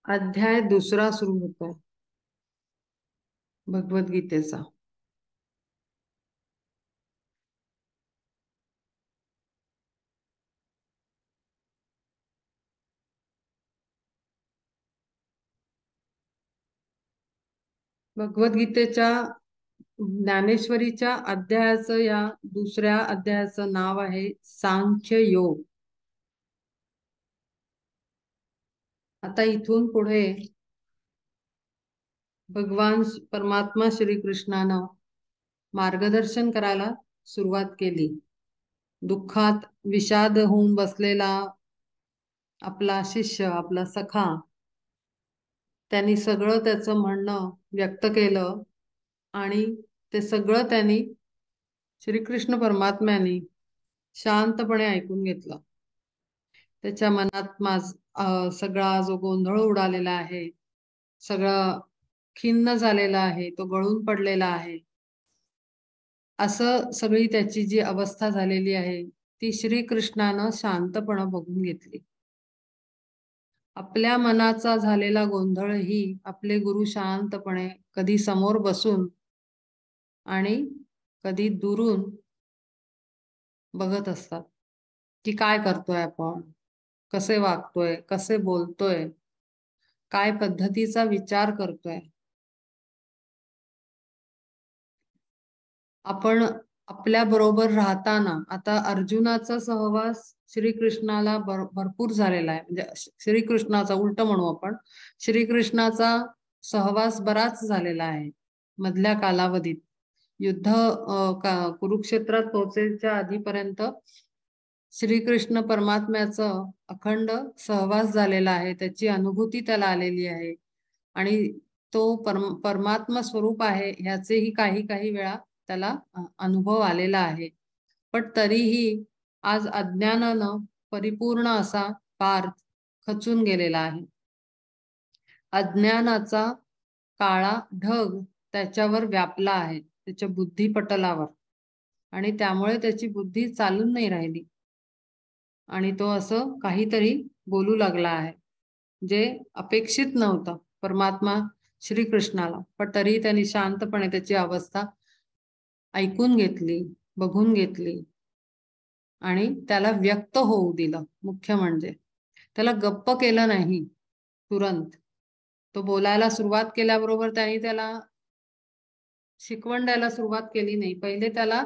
अध्याय दुसरा सुरू होतोय भगवद्गीतेचा। भगवद्गीतेच्या ज्ञानेश्वरीच्या अध्यायाचं या दुसऱ्या अध्यायाचं नाव आहे सांख्य योग। आता इथून पुढे भगवान परमात्मा श्रीकृष्णानं मार्गदर्शन करायला सुरुवात केली। दुःखात विषाद होऊन बसलेला आपला शिष्य, आपला सखा, त्यांनी सगळं त्याचं म्हणणं व्यक्त केलं आणि ते सगळं त्यांनी श्रीकृष्ण परमात्म्याने शांतपणे ऐकून घेतलं। त्याच्या मनात सगळा जो गोंधळ उडालेला आहे, सगळं खिन्न झालेला आहे, तो गळून पडलेला आहे, असं सगळी त्याची जी अवस्था झालेली आहे ती श्रीकृष्णानं शांतपणे बघून घेतली। आपल्या मनाचा झालेला गोंधळही आपले गुरु शांतपणे कधी समोर बसून आणि कधी दुरून बघत असतात की काय करतोय आपण, कसे वागतोय, कसे बोलतोय, काय पद्धतीचा विचार करतोय। आपण आपल्या बरोबर राहताना आता अर्जुनाचा सहवास श्रीकृष्णाला भरपूर झालेला आहे, म्हणजे श्रीकृष्णाचा उलट म्हणू आपण, श्रीकृष्णाचा सहवास बराच झालेला आहे मधल्या कालावधीत। युद्ध कुरुक्षेत्रात पोहोचायच्या आधीपर्यंत श्रीकृष्ण परमात्म्याचं अखंड सहवास झालेला आहे, त्याची अनुभूती त्याला आलेली आहे आणि तो परमात्मा स्वरूप आहे ह्याचेही काही काही वेळा त्याला अनुभव आलेला आहे। पण तरीही आज अज्ञानानं परिपूर्ण असा पार्थ खचून गेलेला आहे। अज्ञानाचा काळा ढग त्याच्यावर व्यापला आहे, त्याच्या बुद्धिपटलावर, आणि त्यामुळे त्याची बुद्धी चालून नाही राहिली आणि तो असं काहीतरी बोलू लागला आहे जे अपेक्षित नव्हतं परमात्मा श्रीकृष्णाला। पण तरी त्यांनी शांतपणे त्याची अवस्था ऐकून घेतली, बघून घेतली आणि त्याला व्यक्त होऊ दिलं। मुख्य म्हणजे त्याला गप्प केलं नाही तुरंत। तो बोलायला सुरुवात केल्याबरोबर त्यांनी त्याला शिकवण द्यायला सुरुवात केली नाही, पहिले त्याला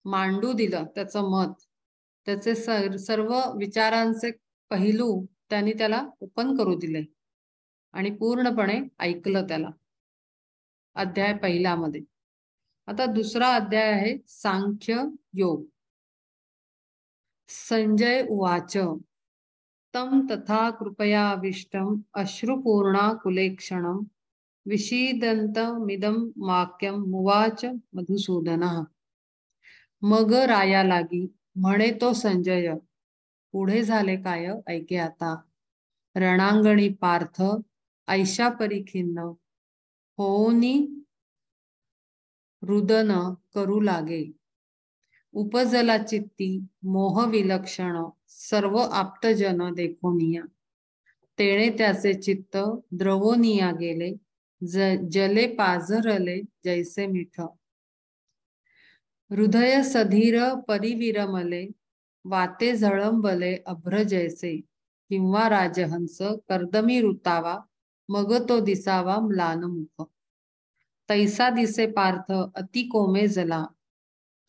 मांडू दिलं त्याचं मत, त्याचे सर्व विचारांचे पहिलू त्यांनी त्याला ओपन करू दिले आणि पूर्णपणे ऐकलं त्याला। अध्याय पहिला मध्ये। आता दुसरा अध्याय आहे सांख्य योग। संजय उवाच तं तथा कृपयाविष्टम् अश्रुपूर्णाकुलेक्षणं विषीदन्तमिदं वाक्यं मुवाच मधुसूदनः। मग राया लागी म्हणे तो संजय, पुढे झाले काय ऐके आता। रणांगणी पार्थ ऐशा परिखिन्न होऊनी रुदन करू लागे। उपजला चित्ती मोह विलक्षण सर्व आप्तजन देखोनिया। तेणे त्याचे चित्त द्रवोनिया गेले जले पाझरले जैसे मिठ। हृदय सधीर परिविरमले वाते झळंबले अभ्र जैसे। किंवा राजहंस कर्दमी ऋतावा मग तो दिसावा म्लान मुख। तैसा दिसे पार्थ अति कोमे जला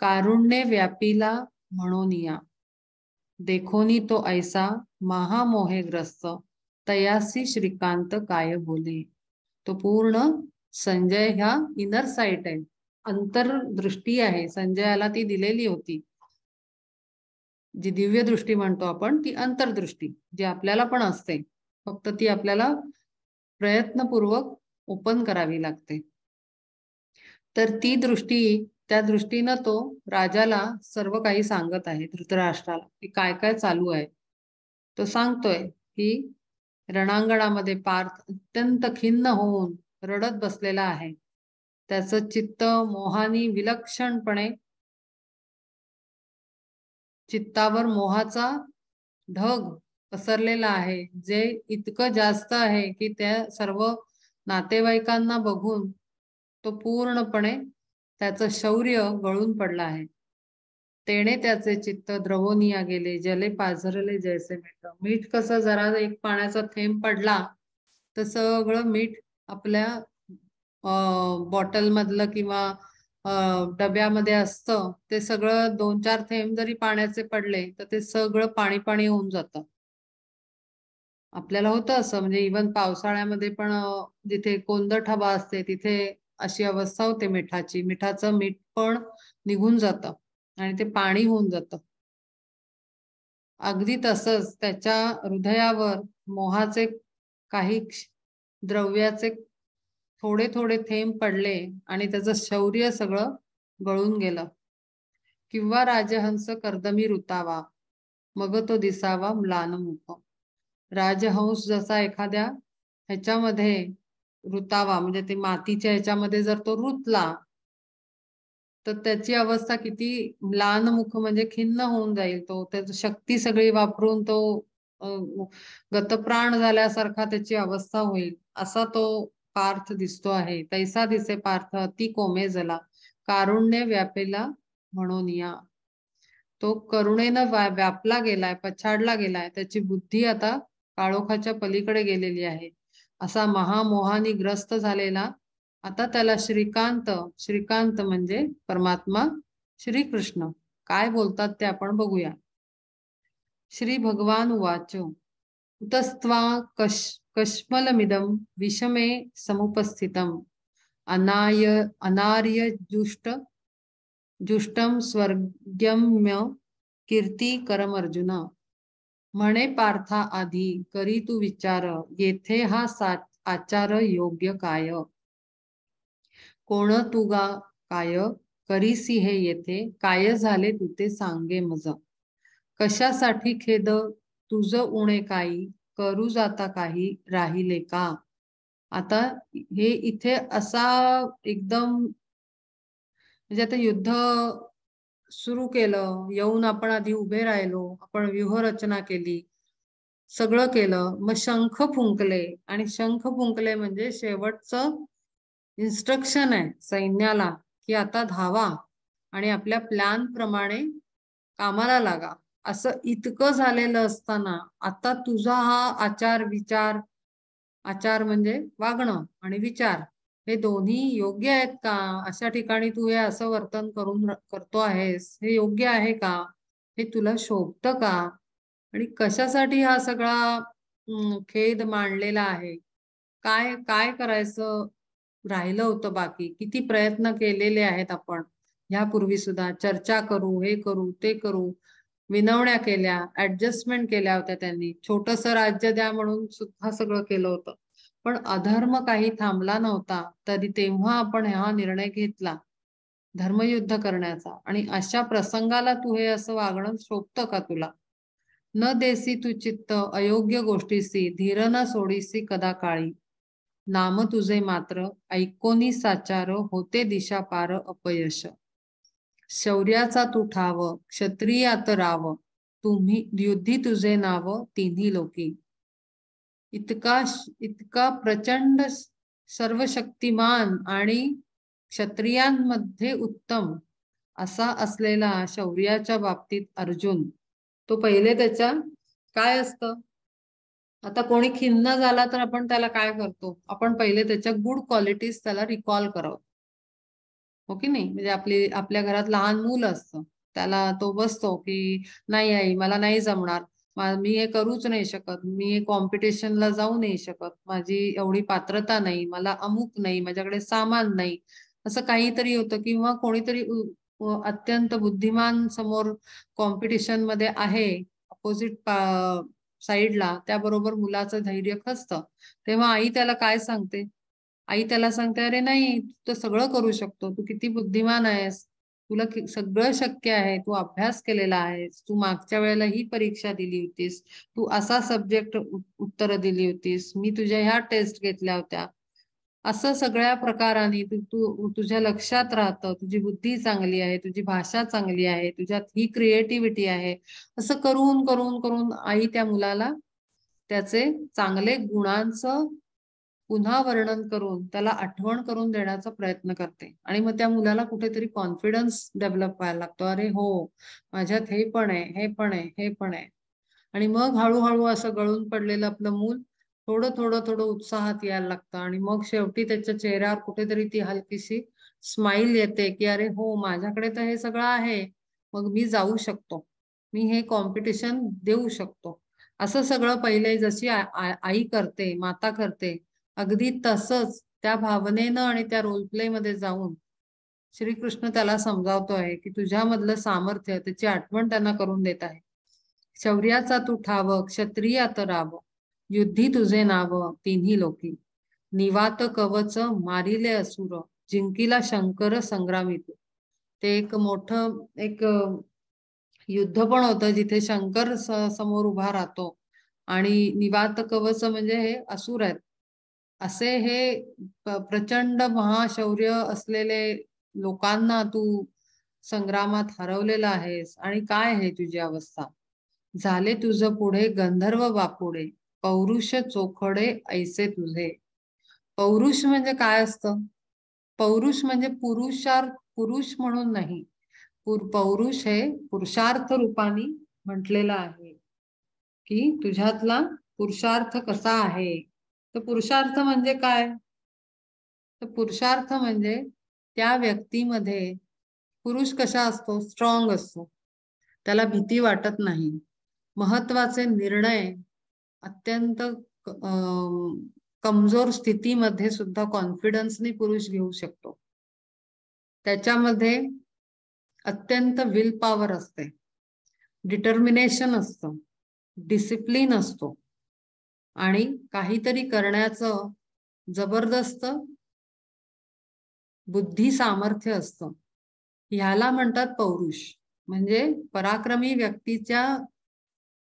कारुण्य व्यापीला म्हणोनिया। देखोनी तो ऐसा महामोहेग्रस्त तयासी श्रीकांत काय बोले। तो पूर्ण संजय ह्या इनर साइट आहे, अंतर्दृष्टी आहे, संजयाला ती दिलेली होती। जी दिव्य दृष्टी म्हणतो आपण ती अंतर्दृष्टी, जी आपल्याला पण असते, फक्त ती आपल्याला प्रयत्नपूर्वक ओपन करावी लागते। तर ती दृष्टी, त्या दृष्टीनं तो राजाला सर्व काही सांगत आहे, धृतराष्ट्राला, की काय काय चालू आहे। तो सांगतोय की रणांगणामध्ये पार्थ अत्यंत खिन्न होऊन रडत बसलेला आहे। त्याचं चित्त मोहानी विलक्षणपणे, चित्तावर मोहाचा ढग पसरलेलं आहे, जे इतकं जास्त आहे की त्या सर्व नातेवाईकांना बघून तो पूर्णपणे त्याचं शौर्य गळून पडलं आहे. तेणे त्याचे चित्त द्रवोनिया गेले, जले पाझरले जैसे मीठ. मीठ कसं जरा एक पाण्याचा थेंब पडला तर सगळं मीठ आपल्या बॉटल मधलं किंवा अ, डब्यामध्ये असतं ते सगळं 2-4 थेंब जरी पाण्याचे पडले तर ते सगळं पाणी पाणी होऊन जातं. आपल्याला होतं असं म्हणजे इव्हन पावसाळ्यामध्ये पण जिथे कोंदट हवा असते तिथे अशी अवस्था होते मिठाची. मिठाचं मीठ पण निघून जातं आणि ते पाणी होऊन जातं. अगदी तसंच त्याच्या हृदयावर मोहाचे काही द्रव्याचे थोडे-थोडे थेंब पडले आणि त्याचं शौर्य सगळं गळून गेलं. किंवा राजहंस कर्दमी ऋतावा, मग तो दिसावा म्लानमुख. राजहंस जसा एखाद्या ह्याच्यामध्ये ऋतावा म्हणजे ते मातीच्या ह्याच्यामध्ये जर तो रुतला तर त्याची अवस्था किती म्लानमुख म्हणजे खिन्न होऊन जाईल तो. त्याची शक्ती सगळी वापरून तो अ, गतप्राण झाल्यासारखा त्याची अवस्था होईल. असा तो पार्थ दिसतो आहे. तैसा दिसे पार्थ अति कोमेजला, कारुण्य व्यापेला म्हणून या. तो करुणेनं व्यापला गेलाय, पछाडला गेलाय. त्याची बुद्धी आता काळोखाच्या पलीकडे गेलेली आहे. असा महामोहानी ग्रस्त झालेला आता त्याला श्रीकांत, श्रीकांत म्हणजे परमात्मा श्रीकृष्ण काय बोलतात ते आपण बघूया. श्री भगवान उवाच कुतस्त्वा कश्मलमिदं विषमे समुपस्थितम् अनार्य जुष्टम स्वर्गम्य कीर्तिकरम अर्जुन. म्हणे पार्था आधी करी तू विचार येथे हा आचार योग्य काय. कोण तू गा काय करीसी हे येथे काय झाले तू ते सांगे मज. कशासाठी खेद तुझ उणे काही करू जाता काही राहिले का. आता हे इथे असा एकदम म्हणजे आता युद्ध सुरू केलं, येऊन आपण आधी उभे राहिलो, आपण व्यूहरचना केली, सगळं केलं, मग शंख फुंकले आणि शंख फुंकले म्हणजे शेवटचं इन्स्ट्रक्शन आहे सैन्याला की आता धावा आणि आपल्या प्लॅन प्रमाणे कामाला लागा. असं इतकं झालेलं असताना आता तुझा हा आचार विचार, आचार म्हणजे वागणं आणि विचार हे दोन्ही योग्य आहेत का. अशा ठिकाणी तू हे असं वर्तन करतो आहेस, हे योग्य आहे का, हे तुला शोभतं का आणि कशासाठी हा सगळा खेद मांडलेला आहे. काय काय करायचं राहिलं होतं बाकी. किती प्रयत्न केलेले आहेत आपण ह्यापूर्वी सुद्धा. चर्चा करू, हे करू, ते करू. विनवण्या केल्या, ऍडजस्टमेंट केल्या होत्या त्यांनी. छोटंसं राज्य द्या म्हणून सुद्धा सगळं केलं होतं. पण अधर्म काही थांबला नव्हता. तरी तेव्हा आपण हा निर्णय घेतला धर्मयुद्ध करण्याचा आणि अशा प्रसंगाला तू हे असं वागणं शोभतं का तुला. न देसी तू चित्त अयोग्य गोष्टीसी धीर न सोडीसी कदा काळी. नाम तुझे मात्र ऐकोनी साचार होते दिशा पार अपयश. शौर्याचा तू ठाव क्षत्रियात राव तुम्ही युद्धी तुझे नाव तिन्ही लोकी. इतका इतका प्रचंड सर्वशक्तिमान आणि क्षत्रियांमध्ये उत्तम असा असलेला शौर्याच्या बाबतीत अर्जुन तो पहिले त्याच्या काय असतं. आता कोणी खिन्न झाला तर आपण त्याला काय करतो, आपण पहिले त्याच्या गुड क्वालिटीज त्याला रिकॉल करतो. हो की नाही. म्हणजे आपल्या घरात लहान मूल असतं, त्याला तो बसतो की नाही आई मला नाही जमणार, मी हे करूच नाही शकत, मी हे कॉम्पिटिशनला जाऊ नाही शकत, माझी एवढी पात्रता नाही, मला अमुक नाही, माझ्याकडे सामान नाही, असं काहीतरी होतं. किंवा कोणीतरी अत्यंत बुद्धिमान समोर कॉम्पिटिशन मध्ये आहे अपोजिट साईडला, त्याबरोबर मुलाचं धैर्य खचतं. तेव्हा आई त्याला काय सांगते, आई त्याला सांगते अरे नाही तू तर सगळं करू शकतो, तू किती बुद्धिमान आहेस, तुला सगळं शक्य आहे, तू अभ्यास केलेला आहेस, तू मागच्या वेळेला ही परीक्षा दिली होतीस, तू असा सब्जेक्ट उत्तर दिली होतीस, मी तुझ्या ह्या टेस्ट घेतल्या होत्या, असं सगळ्या प्रकाराने तुझ्या लक्षात राहतं, तुझी बुद्धी चांगली आहे, तुझी भाषा चांगली आहे, तुझ्यात ही क्रिएटिव्हिटी आहे. असं करून करून करून आई त्या मुलाला त्याचे चांगले गुणांचं पुन्हा वर्णन करून त्याला आठवण करून देण्याचा प्रयत्न करते. आणि मग त्या मुलाला कुठेतरी कॉन्फिडन्स डेव्हलप व्हायला लागतो. अरे हो, माझ्यात हे पण आहे, हे पण आहे, हे पण आहे. आणि मग हळूहळू असं गळून पडलेलं आपलं मूल थोडं थोडं थोडं उत्साहात यायला लागतं. आणि मग शेवटी त्याच्या चेहऱ्यावर कुठेतरी ती हलकीशी स्माइल येते, की अरे हो, माझ्याकडे तर हे सगळं आहे. मग मी जाऊ शकतो. मी हे कॉम्पिटिशन देऊ शकतो. असं सगळं पहिले जशी आई करते, माता करते, अगदी तसंच त्या भावनेनं आणि त्या रोल प्ले मध्ये जाऊन श्रीकृष्ण त्याला समजावतो आहे, की तुझ्यामधलं सामर्थ्य त्याची आठवण त्यांना करून देत आहे. शौर्याचा तू ठाव, क्षत्रियात राव, युद्धी तुझे नाव तिन्ही लोकी. निवात कवच मारिले असुर, जिंकिला शंकर संग्रामी तू. ते एक मोठं एक युद्ध पण होतं जिथे शंकर समोर उभा राहतो आणि निवात कवच म्हणजे हे असुर आहेत. असे हे प्रचंड महाशौर्य असलेले लोकांना तू संग्रामात हरवलेला आहेस. आणि काय आहे तुझी अवस्था? झाले तुझ पुढे गंधर्व बापुडे, पौरुष चोखडे ऐसे तुझे. पौरुष म्हणजे काय असतं? पौरुष म्हणजे पुरुष म्हणून नाही. पौरुष हे पुरुषार्थ रूपाने म्हटलेलं आहे, की तुझ्यातला पुरुषार्थ कसा आहे. तर पुरुषार्थ म्हणजे काय? तर पुरुषार्थ म्हणजे त्या व्यक्तीमध्ये पुरुष कसा असतो? स्ट्रॉंग असतो. त्याला भीती वाटत नाही. महत्वाचे निर्णय अत्यंत कमजोर स्थितीमध्ये सुद्धा कॉन्फिडन्सने पुरुष घेऊ शकतो. त्याच्यामध्ये अत्यंत विल पॉवर असते, डिटर्मिनेशन असतं, डिसिप्लिन असतो आणि काहीतरी करण्याचं जबरदस्त बुद्धी सामर्थ्य असतं. ह्याला म्हणतात पौरुष. म्हणजे पराक्रमी व्यक्तीच्या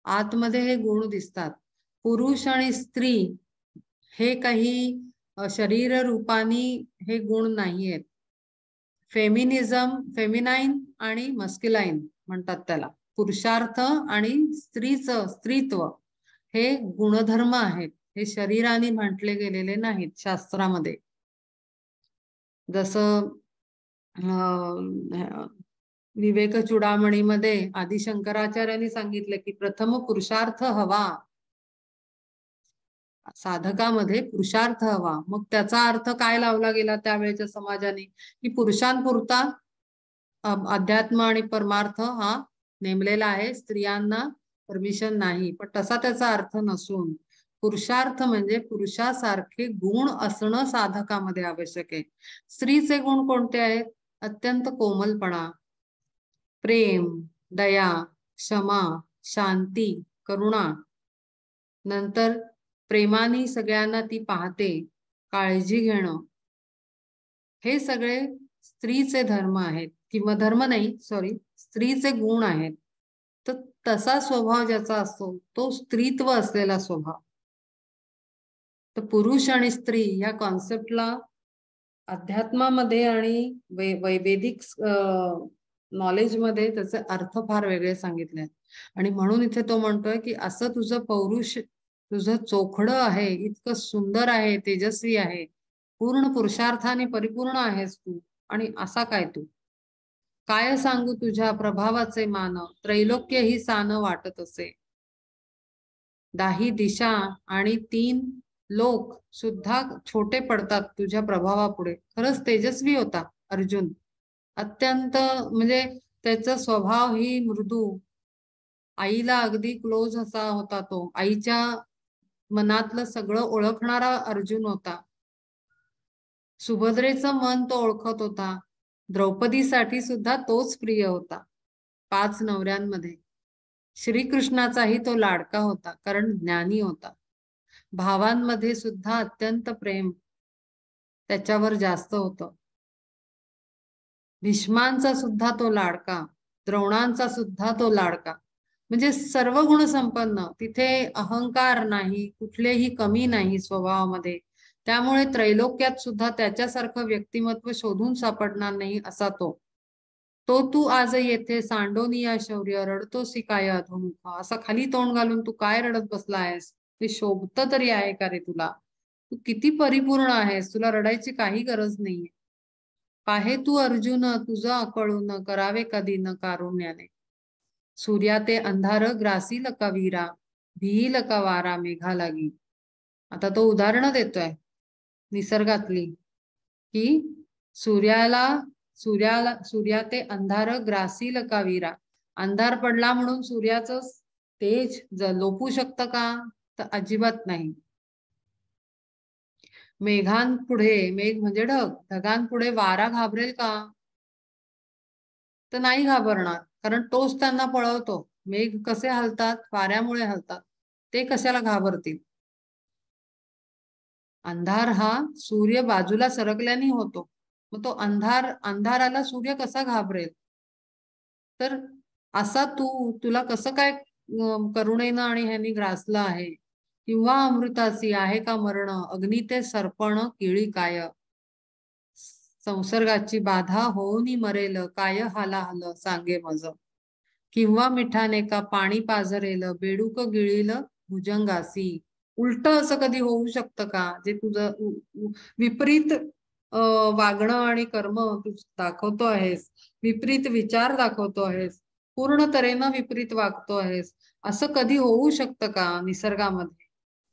आतमध्ये हे गुण दिसतात. पुरुष आणि स्त्री हे काही शरीर रूपानी हे गुण नाहीयेत. फेमिनाईन आणि मस्क्युलाईन म्हणतात त्याला. पुरुषार्थ आणि स्त्रीत्व हे गुणधर्म आहेत. हे शरीराने म्हटले गेलेले नाहीत शास्त्रामध्ये. जसं विवेक चूडामणीमध्ये आदि शंकराचार्यांनी सांगितलं, की प्रथम पुरुषार्थ हवा. साधकामध्ये पुरुषार्थ हवा. मग त्याचा अर्थ काय लावला गेला त्यावेळेच्या समाजाने, की पुरुषांपुरता अध्यात्म आणि परमार्थ हा नेमलेला आहे, स्त्रियांना परमिशन नाही. पण तसा त्याचा अर्थ नसून पुरुषार्थ म्हणजे पुरुषासारखे गुण असणं साधकामध्ये आवश्यक आहे. स्त्रीचे गुण कोणते आहेत? अत्यंत कोमलपणा, प्रेम, दया, क्षमा, शांती, करुणा. नंतर प्रेमाने सगळ्यांना ती पाहते, काळजी घेणं. हे सगळे स्त्रीचे धर्म आहेत, किंवा धर्म नाही, सॉरी, स्त्रीचे गुण आहेत. तर तसा स्वभाव ज्याचा असतो तो स्त्रीत्व असलेला स्वभाव. तर पुरुष आणि स्त्री या कॉन्सेप्टला अध्यात्मामध्ये आणि वैदिक नॉलेजमध्ये त्याचे अर्थ फार वेगळे सांगितले आहेत. आणि म्हणून इथे तो म्हणतोय, की असं तुझं पौरुष, तुझं चोखडं आहे, इतकं सुंदर आहे, तेजस्वी आहे, पूर्ण पुरुषार्थाने परिपूर्ण आहेस तू. आणि असा काय तू? काय सांगू तुझ्या प्रभावाचे मान, त्रैलोक्य ही सान वाटत असे. दाही दिशा आणि 3 लोक सुद्धा छोटे पडतात तुझ्या प्रभावापुढे. खरंच तेजस्वी होता अर्जुन. अत्यंत म्हणजे त्याचा स्वभाव ही मृदू, आईला अगदी क्लोज असा होता तो. आईच्या मनातलं सगळं ओळखणारा अर्जुन होता. सुभद्रेचं मन तो ओळखत होता. द्रौपदीसाठी सुद्धा तोच प्रिय होता 5 नवऱ्यांमध्ये. श्रीकृष्णाचाही तो लाडका होता, कारण ज्ञानी होता. भावांमध्ये सुद्धा अत्यंत प्रेम त्याच्यावर जास्त होतं. भीष्मांचा सुद्धा तो लाडका, द्रोणांचा सुद्धा तो लाडका. म्हणजे सर्व गुण संपन्न. तिथे अहंकार नाही, कुठलेही कमी नाही स्वभावामध्ये. त्यामुळे त्रैलोक्यात सुद्धा त्याच्यासारखं व्यक्तिमत्व शोधून सापडणार नाही असा तो. तो तू आज येथे सांडोनिया शौर्य रडतोसी काय अधोमुख. असा खाली तोंड घालून तू काय रडत बसला आहेस? ते शोभत तरी आहे का रे तुला? तू किती परिपूर्ण आहेस, तुला रडायची काही गरज नाहीये. पाहे तू अर्जुन तुझं अकळून करावे कधी न कारुण्याने. सूर्या ते अंधार ग्रासील का वीरा, भिईल का वारा मेघा लागी. आता तो उदाहरणं देतोय निसर्गातली, की सूर्याला सूर्या ते अंधार ग्रासील का वीरा. अंधार पडला म्हणून सूर्याचं तेज लोपू शकतं का? तर अजिबात नाही. मेघांपुढे, मेघ म्हणजे ढग, ढगांपुढे वारा घाबरेल का? तर नाही घाबरणार, कारण तोच त्यांना पळवतो. मेघ कसे हलतात? वाऱ्यामुळे हलतात. ते कशाला घाबरतील? अंधार हा सूर्य बाजूला सरकल्याने होतो. मग तो अंधाराला सूर्य कसा घाबरेल? तर असा तुला कसं काय करुणेनं आणि ह्यांनी ग्रासलं आहे? किंवा अमृतासी आहे का मरण, अग्नी ते सर्पण केळी काय. संसर्गाची बाधा होऊनी मरेल, काय हाला हल सांगे मज. किंवा मिठाने का पाणी पाझरेल, बेडूक गिळील भुजंगासी. उलट असं कधी होऊ शकतं का? जे तुझं विपरीत वागणं आणि कर्म तू दाखवतो आहेस, विपरीत विचार दाखवतो आहेस, पूर्ण तऱ्हेनं विपरीत वागतो आहेस, असं कधी होऊ शकतं का निसर्गामध्ये?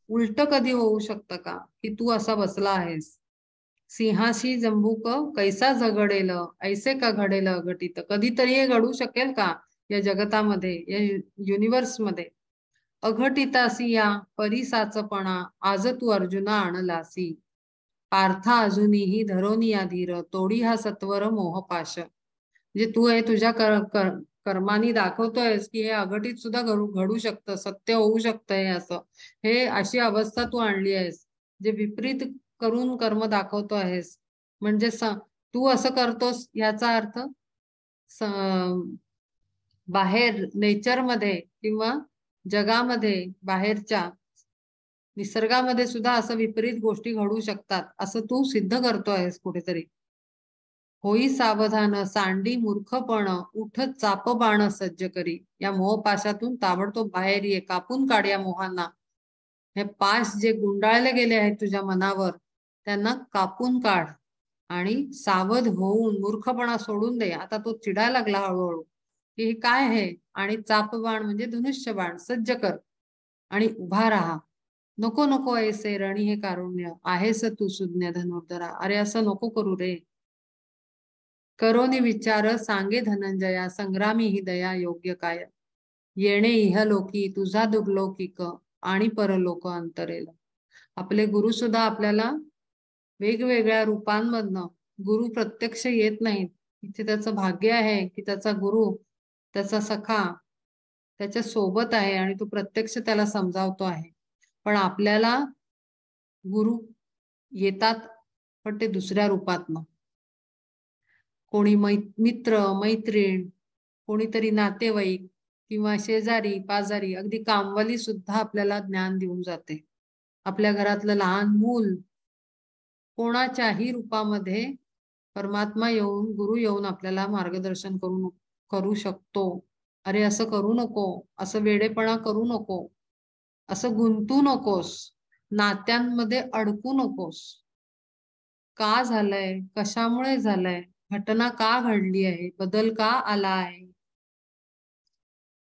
उलट कधी होऊ शकतं का की तू असा बसला आहेस? सिंहाशी जंबूक कैसा झगडेल, ऐसे का घडेल अघटित. कधीतरी हे घडू शकेल का या जगतामध्ये, या युनिव्हर्समध्ये? अघटितासी या परिसाचपणा आज तू अर्जुना आणलासी. पार्था अजूनही धरोनी या धीर, तोडी हा सत्वर मोहपाश. म्हणजे तू हे तुझ्या कर्मानी दाखवतोयस की हे अघटित सुद्धा घडू शकतं, सत्य होऊ शकतं हे असं. हे अशी अवस्था तू आणली आहेस, जे विपरीत करून कर्म दाखवतो आहेस. म्हणजे तू असं करतोस याचा अर्थ बाहेर नेचरमध्ये किंवा जगामध्ये, बाहेरच्या निसर्गामध्ये सुद्धा असं विपरीत गोष्टी घडू शकतात, असं तू सिद्ध करतो आहेस कुठेतरी. होई सावधान सांडी मूर्खपण, उठ चाप बाण सज्ज करी. या मोहपाशातून ताबडतोब बाहेर ये, कापून काढ या मोहांना. हे पाश जे गुंडाळले गेले आहेत तुझ्या मनावर, त्यांना कापून काढ आणि सावध होऊन मूर्खपणा सोडून दे. आता तो चिडायला लागला हळूहळू की हे काय आहे, आणि चापबाण म्हणजे धनुष्यबाण सज्ज कर आणि उभा राहा. नको नको ऐसे रणी हे कारुण्य, आहेस तू सुज्ञ धनुर्धरा. अरे असं नको करू रे. करोनी विचार सांगे धनंजया, संग्रामी ही दया योग्य काय. येणे इहलोकी तुझा दुर्लौकिक, आणि परलोक अंतरेल. आपले गुरु सुद्धा आपल्याला वेगवेगळ्या रूपांमधनं, गुरु प्रत्यक्ष येत नाहीत. इथे त्याचं भाग्य आहे की त्याचा गुरु, त्याचा सखा त्याच्या सोबत आहे आणि तो प्रत्यक्ष त्याला समजावतो आहे. पण आपल्याला गुरु येतात, पण ते दुसऱ्या रूपातनं. कोणी मित्र मैत्रीण, कोणीतरी नातेवाईक किंवा शेजारी पाजारी, अगदी कामवाली सुद्धा आपल्याला ज्ञान देऊन जाते. आपल्या घरातलं लहान मूल कोणाच्याही रूपामध्ये परमात्मा येऊन, गुरु येऊन आपल्याला मार्गदर्शन करू शकतो. अरे असं करू नको, असं वेडेपणा करू नको, असं गुंतू नकोस, नात्यांमध्ये अडकू नकोस. का झालंय, कशामुळे झालंय, घटना का घडली आहे, बदल का आला आहे.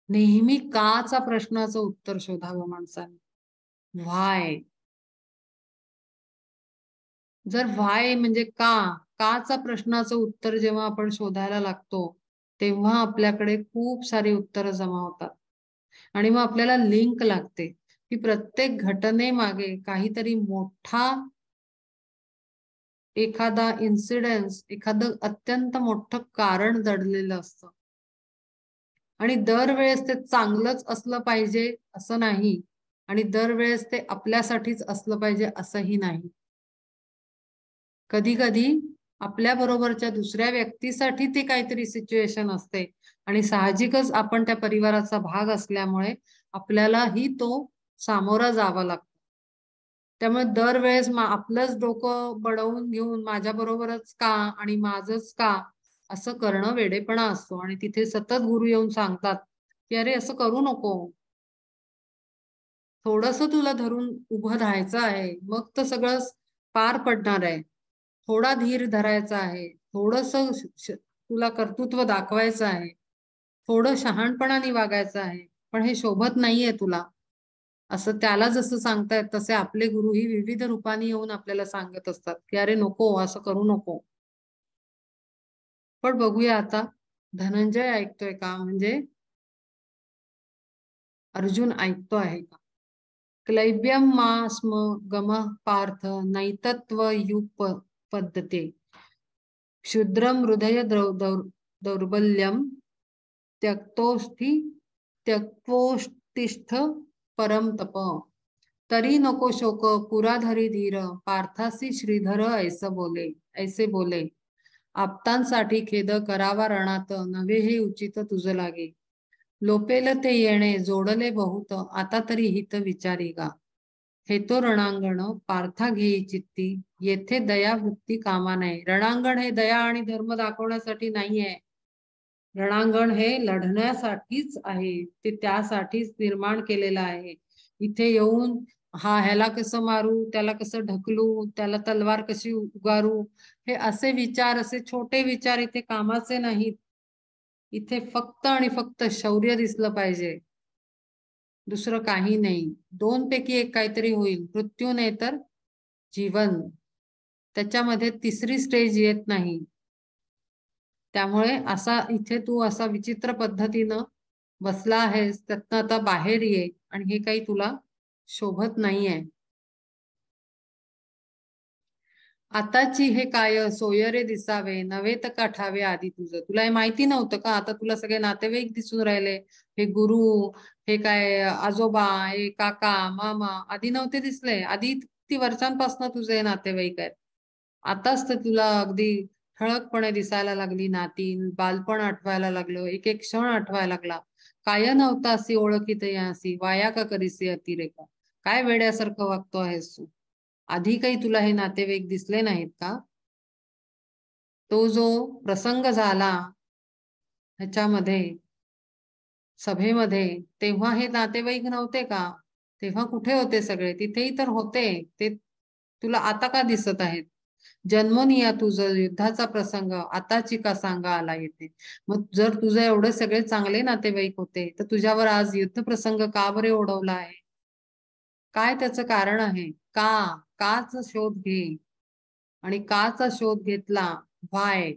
नेहमी काचा प्रश्नाचं उत्तर शोधावं माणसाने. व्हाय. जर व्हाय म्हणजे काचा प्रश्नाचं उत्तर जेव्हा आपण शोधायला लागतो, तेव्हा आपल्याकडे खूप सारी उत्तरं जमा होतात. आणि मग आपल्याला लिंक लागते की प्रत्येक घटनेमागे काहीतरी मोठा, एखादा इन्सिडेन्स, एखादं अत्यंत मोठं कारण दडलेलं असतं. आणि दरवेळेस ते चांगलंच असलं पाहिजे असं नाही, आणि दरवेळेस ते आपल्यासाठीच असलं पाहिजे असंही नाही. कधी कधी आपल्या बरोबरच्या दुसऱ्या व्यक्तीसाठी ते काहीतरी सिच्युएशन असते, आणि साहजिकच आपण त्या परिवाराचा भाग असल्यामुळे आपल्यालाही तो सामोरा जावा लागतो. त्यामुळे दरवेळेस आपलंच डोकं बडवून घेऊन माझ्या बरोबरच का आणि माझंच का असं करणं वेडेपणा असतो. आणि तिथे सतत गुरु येऊन सांगतात की अरे असं करू नको, थोडस तुला धरून उभं राहायचं आहे, मग तर सगळं पार पडणार आहे. थोडा धीर धरायचा आहे, थोडस तुला कर्तृत्व दाखवायचं आहे, थोडं शहाणपणाने वागायचं आहे, पण हे शोभत नाहीये तुला. असं त्याला जसं सांगतायत तसे आपले गुरु ही विविध रूपाने येऊन आपल्याला सांगत असतात की अरे नको, असं करू नको. पण बघूया आता धनंजय ऐकतोय का, म्हणजे अर्जुन ऐकतो आहे का. क्लैब्यम मा स्म गमः पार्थ पद्धते क्षुद्रम हृदय दौर्बल्यम त्यक्तोष्ठी त्यक्तोष्टिष्ठ परम तप. तरी नको शोक पुराधरी धीर पार्थासी श्रीधर ऐसे बोले. आप्तांसाठी खेद करावा रणात नव्हे हे उचित तुझ लागे. लोपेल ते येणे जोडले बहुत आता तरी हित विचारी गा. हे तो रणांगण पार्था घेई चित्ती येथे दया वृत्ती कामा नाही. रणांगण हे दया आणि धर्म दाखवण्यासाठी नाहीये. रणांगण हे लढण्यासाठीच आहे, ते त्यासाठीच निर्माण केलेलं आहे. इथे येऊन ह्याला कसं मारू, त्याला कसं ढकलू, त्याला तलवार कशी उगारू, हे असे विचार, असे छोटे विचार इथे कामाचे नाहीत. इथे फक्त आणि फक्त शौर्य दिसलं पाहिजे, दुसरं काही नाही. दोन पैकी एक काहीतरी होईल, मृत्यू नाही तर जीवन. त्याच्यामध्ये तिसरी स्टेज येत नाही. त्यामुळे असा इथे तू असा विचित्र पद्धतीनं बसला आहेस, त्यातनं आता बाहेर ये, आणि हे काही तुला शोभत नाहीये. आताची हे काय सोयरे दिसावे नव्हे तर का ठावे आधी तुझं. तुला हे माहिती नव्हतं का, आता तुला सगळे नातेवाईक दिसून राहिले, हे गुरु, हे काय आजोबा, हे काका मामा, आधी नव्हते दिसले. आधी किती वर्षांपासून तुझे नातेवाईक आहेत. आताच तर तुला अगदी ठळकपणे दिसायला लागली नाती, बालपण आठवायला लागलं, एक एक क्षण आठवायला लागला. काय नव्हता अशी ओळखीत यासी वाया का करीसी अतिरेका. काय वेड्यासारखं वागतो आहेस तू. आधी काही तुला हे नातेवाईक दिसले नाहीत का. तो जो प्रसंग झाला ह्याच्यामध्ये सभेमध्ये, तेव्हा हे नातेवाईक नव्हते का, तेव्हा कुठे होते सगळे, तिथेही तर होते. ते तुला आता का दिसत आहेत. जन्मनिया तुझं युद्धाचा प्रसंग आताची का सांगा आला येते. मग जर तुझं एवढे सगळे चांगले नातेवाईक होते तर तुझ्यावर आज युद्ध प्रसंग का बरे ओढवला आहे. काय त्याचं कारण आहे. काचा शोध घे, आणि काचा शोध घेतला व्हाय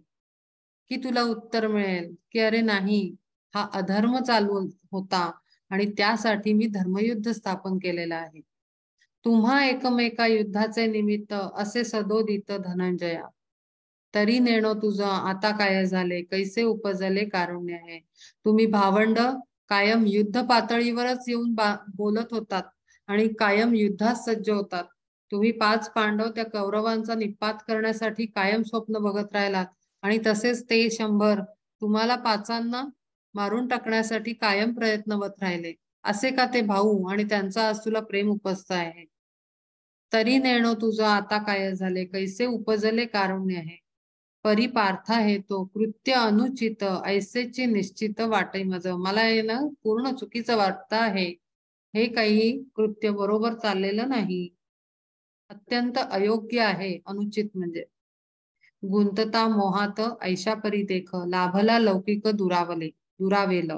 की तुला उत्तर मिळेल की अरे नाही, हा अधर्म चालू होता आणि त्यासाठी मी धर्मयुद्ध स्थापन केलेलं आहे. तुम्हा एकमेका युद्धाचे निमित्त असे सदोदित धनंजया. तरी नेणो तुझं आता काय झाले कैसे उपजले कारुण्य आहे. तुम्ही भावंड कायम युद्ध पातळीवरच येऊन बोलत होतात आणि कायम युद्धात सज्ज होतात. तुम्ही 5 पांडव त्या कौरवांचा निपात करण्यासाठी कायम स्वप्न बघत राहिलात, आणि तसेच ते 100 तुम्हाला 5 मारून टाकण्यासाठी कायम प्रयत्नवत राहिले. असे का ते भाऊ, आणि त्यांचा आज तुला प्रेम उपजत आहे. तरी नेणो तुझं आता काय झाले कैसे उपजले कारुण्य आहे. परी पार्था हे तो कृत्य अनुचित ऐसेचे निश्चित वाटे मज. मला हे ना पूर्ण चुकीचं वाटतं आहे. हे काही कृत्य बरोबर चाललेलं नाही, अत्यंत अयोग्य आहे. अनुचित म्हणजे गुंतता मोहात ऐशा परी देख लाभला लौकिक दुरावेल.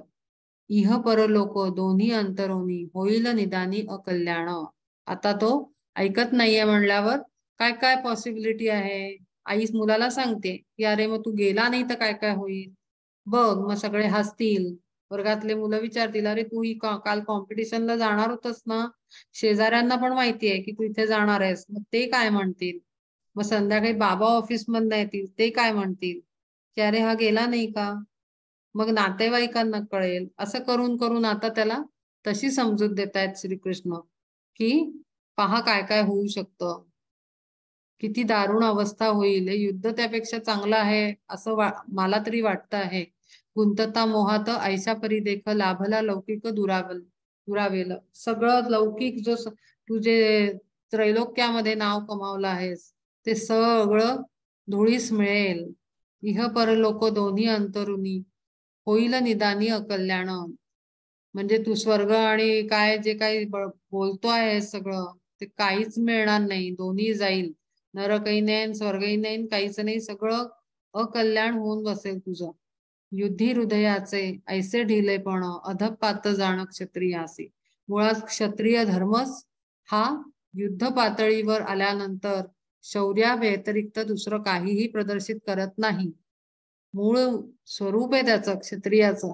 इह परलोक दोन्ही अंतरोनी होईल निदानी अकल्याण. आता तो ऐकत नाहीये म्हणल्यावर काय काय पॉसिबिलिटी आहे. आईच मुलाला सांगते की अरे मग तू गेला नाही तर काय काय होईल बघ. मग सगळे हसतील, वर्गातले मुलं विचारतील अरे तू ही काल कॉम्पिटिशनला जाणार होतस ना, शेजाऱ्यांना पण माहिती आहे की तू इथे जाणार आहेस, मग ते काय म्हणतील. मग संध्याकाळी बाबा ऑफिस मधून येतील, ते काय म्हणतील की अरे हा गेला नाही का. मग नातेवाईकांना कळेल. असं करून करून आता त्याला तशी समजूत देत आहेत श्रीकृष्ण की पहा काय काय होऊ शकतं, किती दारुण अवस्था होईल. हे युद्ध त्यापेक्षा चांगलं आहे असं मला तरी वाटतं आहे. गुंतता मोहात ऐशा परी देख लाभला लौकिक दुरावेल. सगळं लौकिक जो तुझे त्रैलोक्यामध्ये नाव कमावलं आहेस ते सगळं धुळीस मिळेल. इह परलोक दोन्ही अंतरुनी होईल निदानी अकल्याण. म्हणजे तू स्वर्ग आणि काय जे काही बोलतो आहे सगळं ते काहीच मिळणार नाही. दोन्ही जाईल. नरकही नाही स्वर्गही नाही काहीच नाही. सगळं अकल्याण होऊन बसेल तुझं. युद्धी हृदयाचे ऐसे ढिलेपण अधपात जाण क्षत्रियासी. मुळात क्षत्रिय धर्मच हा युद्ध पातळीवर आल्यानंतर शौर्या व्यतिरिक्त दुसरं काहीही प्रदर्शित करत नाही. मूळ स्वरूप आहे त्याचं क्षत्रियाचं.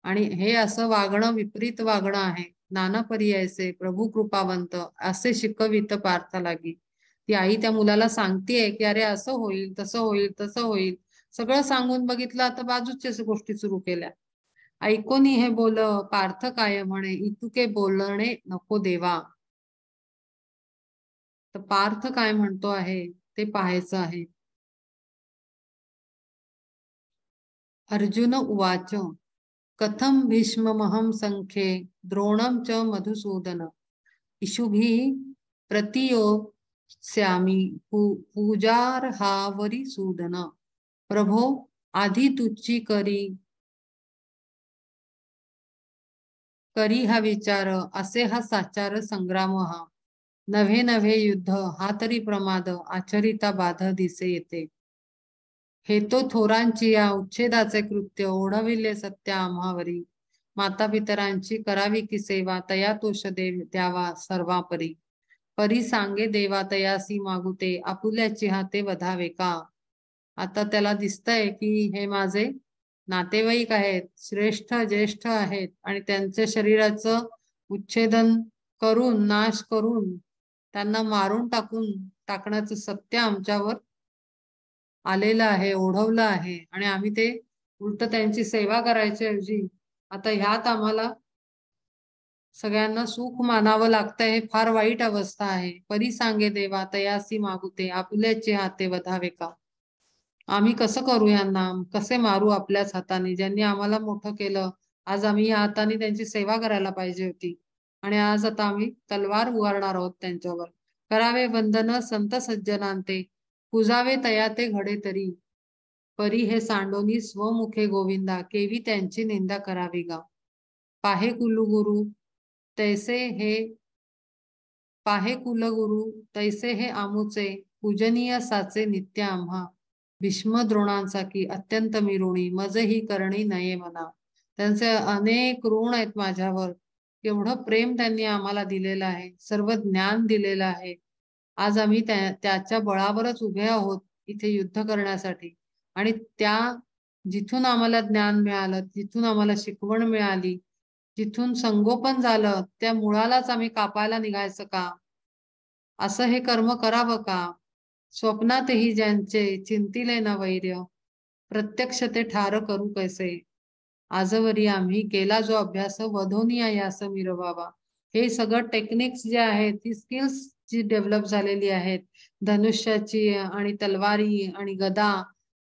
आणि हे असं वागणं विपरीत वागणं आहे. नाना पर्यायचे प्रभू कृपावंत असे शिकवित पार्थ लागी. ती आई त्या मुलाला सांगतेय की अरे असं होईल तसं होईल तसं होईल. सगळं सांगून बघितलं आता बाजूच्याच गोष्टी सुरू केल्या. ऐकोनी हे बोल पार्थ काय म्हणे इतुके बोलणे नको देवा. तर पार्थ काय म्हणतो आहे ते पाहायचं आहे. अर्जुन उवाच कथम भीष्ममहं संख्ये द्रोणं च मधुसूदन इषुभिः प्रतियोत्स्यामि पूजार्हावरी सूदन. प्रभो आधी तुच्ची करी हा विचार असे हा साचार संग्राम हा. नव्हे नव्हे युद्ध हा तरी प्रमाद आचरिता बाध दिसे येते. हे तो थोरांची या उच्छेदाचे कृत्य ओढविले सत्य आम्हावरी. माता पितरांची करावी की सेवा तया तोष द्यावा सर्वापरी. परी सांगे देवा तयासी मागुते आपुल्याची हाते वधावे का. आता त्याला दिसतंय की हे माझे नातेवाईक आहेत, श्रेष्ठ ज्येष्ठ आहेत आणि त्यांच्या शरीराचं उच्छेदन करून नाश करून त्यांना मारून टाकण्याचं सत्य आमच्यावर आलेलं आहे, ओढवलं आहे आणि आम्ही ते उलट त्यांची सेवा करायच्या ऐवजी आता ह्यात आम्हाला सगळ्यांना सुख मानावं लागतंय. हे फार वाईट अवस्था आहे. परी सांगे देवा तयासी मागुते आपुल्याचे हाते वधावे का. आम्ही कसं करू यांना, कसे मारू आपल्याच हाताने. ज्यांनी आम्हाला मोठं केलं आज आम्ही या हाताने त्यांची सेवा करायला पाहिजे होती आणि आज आता आम्ही तलवार उगारणार आहोत त्यांच्यावर. करावे वंदन संत सज्जनांते पूजावे तया ते घडे तरी. परी हे सांडोनी स्वमुखे गोविंदा केवी त्यांची निंदा करावी गा. पाहे कुलगुरु तैसे हे पाहे कुलगुरु तैसे हे आमुचे पूजनीय साचे नित्य आम्हा. भीष्म द्रोणांचा की अत्यंत मिरुणी मज ही करणी नये मना. त्यांचे अनेक ऋण आहेत माझ्यावर. एवढं प्रेम त्यांनी आम्हाला दिलेलं आहे, सर्व ज्ञान दिलेलं आहे. आज आम्ही त्याच्या बळावरच उभे आहोत इथे युद्ध करण्यासाठी. आणि जिथून आम्हाला ज्ञान मिळालं, जिथून आम्हाला शिकवण मिळाली, जिथून संगोपन झालं त्या मुळालाच आम्ही कापायला निघायचं का. असं हे कर्म करावं का. स्वप्नातही ज्यांचे चिंतिले न वैर्य प्रत्यक्ष ते ठार करू कैसे. आजवरी आम्ही केला जो अभ्यास वधोनिया यास मिरवावा. हे सगळं टेक्निक्स जे आहेत ती स्किल्स जी डेव्हलप झालेली आहेत धनुष्याची आणि तलवारी आणि गदा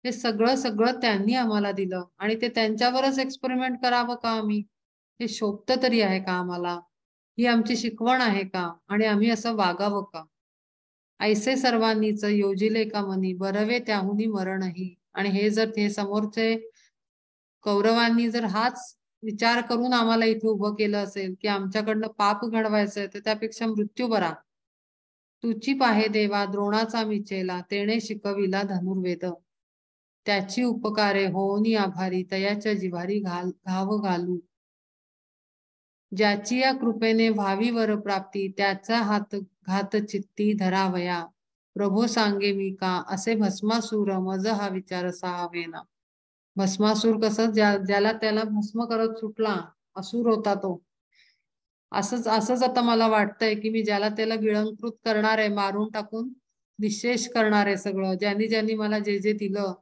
हे सगळं सगळं त्यांनी आम्हाला दिलं आणि ते त्यांच्यावरच एक्सपेरिमेंट करावं का आम्ही. हे शोभत तरी आहे का आम्हाला. ही आमची शिकवण आहे का आणि आम्ही असं वागावं का. ऐसे सर्वांनीच योजिले का मनी बरवे त्याहुनी मरणही. आणि हे जर ते समोरचे कौरवांनी जर हाच विचार करून आम्हाला इथे उभं केलं असेल की आमच्याकडनं पाप घडवायचंय तर त्यापेक्षा मृत्यू बरा. तुची पाहे देवा द्रोणाचा मिचेला तेणे शिकविला धनुर्वेद. त्याची उपकारे होऊनी आभारी तयाच्या जिव्हारी घाव घालू. ज्याची या कृपेने व्हावी वर प्राप्ती त्याचा हात घात चित्ती धरावया. प्रभो सांगे मी का असे भस्मासूर मज हा विचार सहावेना. भस्मासूर कसं ज्याला त्याला भस्म करत सुटला असुर होता तो. असंच आता मला वाटतंय की मी ज्याला त्याला गिळंकृत करणार आहे, मारून टाकून निशेष करणार आहे सगळं. ज्यांनी ज्यांनी मला जे जे दिलं,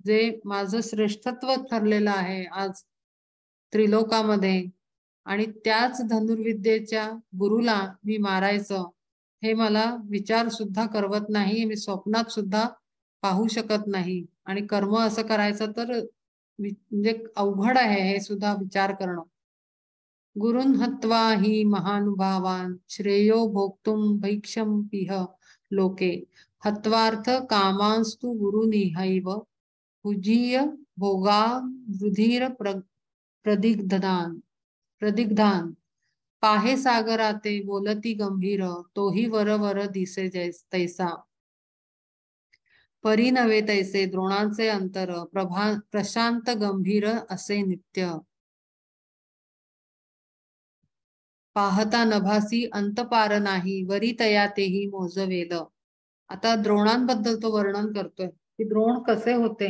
जे माझं श्रेष्ठत्व ठरलेलं आहे आज त्रिलोकामध्ये आणि त्याच धनुर्विद्येच्या गुरुला मी मारायचं हे मला विचार सुद्धा करवत नाही. मी स्वप्नात सुद्धा पाहू शकत नाही. आणि कर्म असं करायचं तर म्हणजे अवघड आहे हे सुद्धा विचार करणं. गुरुन् हत्वा हि महानुभावान् श्रेयो भोक्तुं भैक्षमपिह लोके हत्वार्थ कामांस्तु गुरुनिहैव पूजीय भोगा रुधिर प्रदिग्धान पाहे सागराते बोलती गंभीर तोही वर वर दिसे तैसा परी नवे तैसे द्रोणांचे अंतर प्रशांत गंभीर असे नित्य पाहता नभासी अंत पार नाही वरी तया तेही मोजवेल. आता द्रोणांबद्दल तो वर्णन करतोय की द्रोण कसे होते.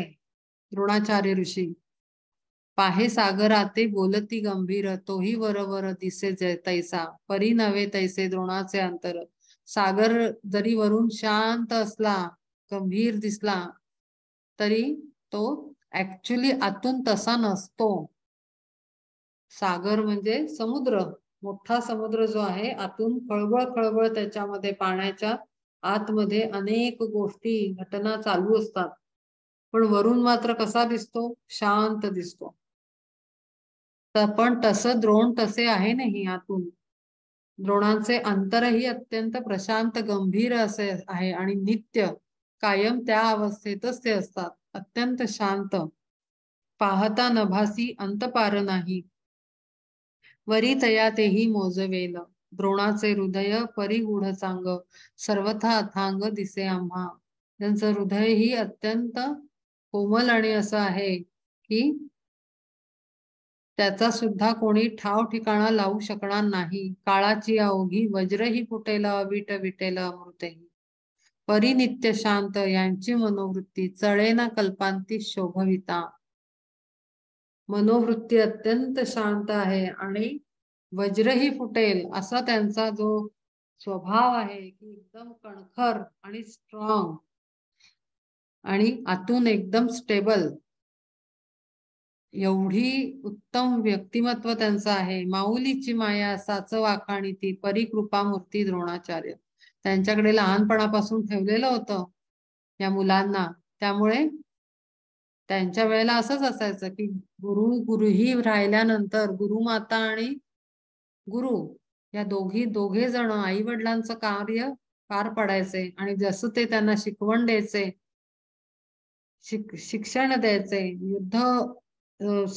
द्रोणाचार्य ऋषी पाहे सागराते बोलती गंभीर तोही वरवर दिसे तैसा परी नव्हे तैसे द्रोणाचे अंतर. सागर जरी वरून शांत असला गंभीर दिसला तरी तो ऍक्च्युली आतून तसा नसतो. सागर म्हणजे समुद्र, मोठा समुद्र जो आहे आतून खळबळ खळबळ त्याच्यामध्ये पाण्याच्या आतमध्ये अनेक गोष्टी घटना चालू असतात, पण वरून मात्र कसा दिसतो, शांत दिसतो. पण तसं द्रोण तसे आहे नाही. आतून द्रोणांचे अंतरही अत्यंत प्रशांत गंभीर असे आहे आणि नित्य कायम त्या अवस्थेतच ते असतात, अत्यंत शांत. पाहता नभासी अंत पार नाही वरी तया तेही मोजवेल. द्रोणाचे हृदय परिगूढ चांग सर्वथा अथांग दिसे आम्हा. त्यांचं हृदय ही अत्यंत कोमल आणि असं आहे की त्याचा सुद्धा कोणी ठाव ठिकाणा लावू शकणार नाही. काळाची अवघी वज्रही फुटेल अविट विटेल अमृतेही. परी नित्य शांत यांची मनोवृत्ती चळेना कल्पांती शोभविता. मनोवृत्ती अत्यंत शांत आहे आणि वज्रही फुटेल असा त्यांचा जो स्वभाव आहे की एकदम कणखर आणि स्ट्रॉंग आणि आतून एकदम स्टेबल. एवढी उत्तम व्यक्तिमत्व त्यांचं आहे. माऊलीची माया साच वाखाणी ती परिकृपा मूर्ती द्रोणाचार्य. त्यांच्याकडे लहानपणापासून ठेवलेलं होतं या मुलांना. त्यामुळे त्यांच्या वेळेला असंच असायचं की गुरुही राहिल्यानंतर गुरुमाता आणि गुरु या दोघे जण आई वडिलांचं कार्य पार पडायचे आणि जसं ते त्यांना शिकवण द्यायचे, शिक्षण द्यायचे, युद्ध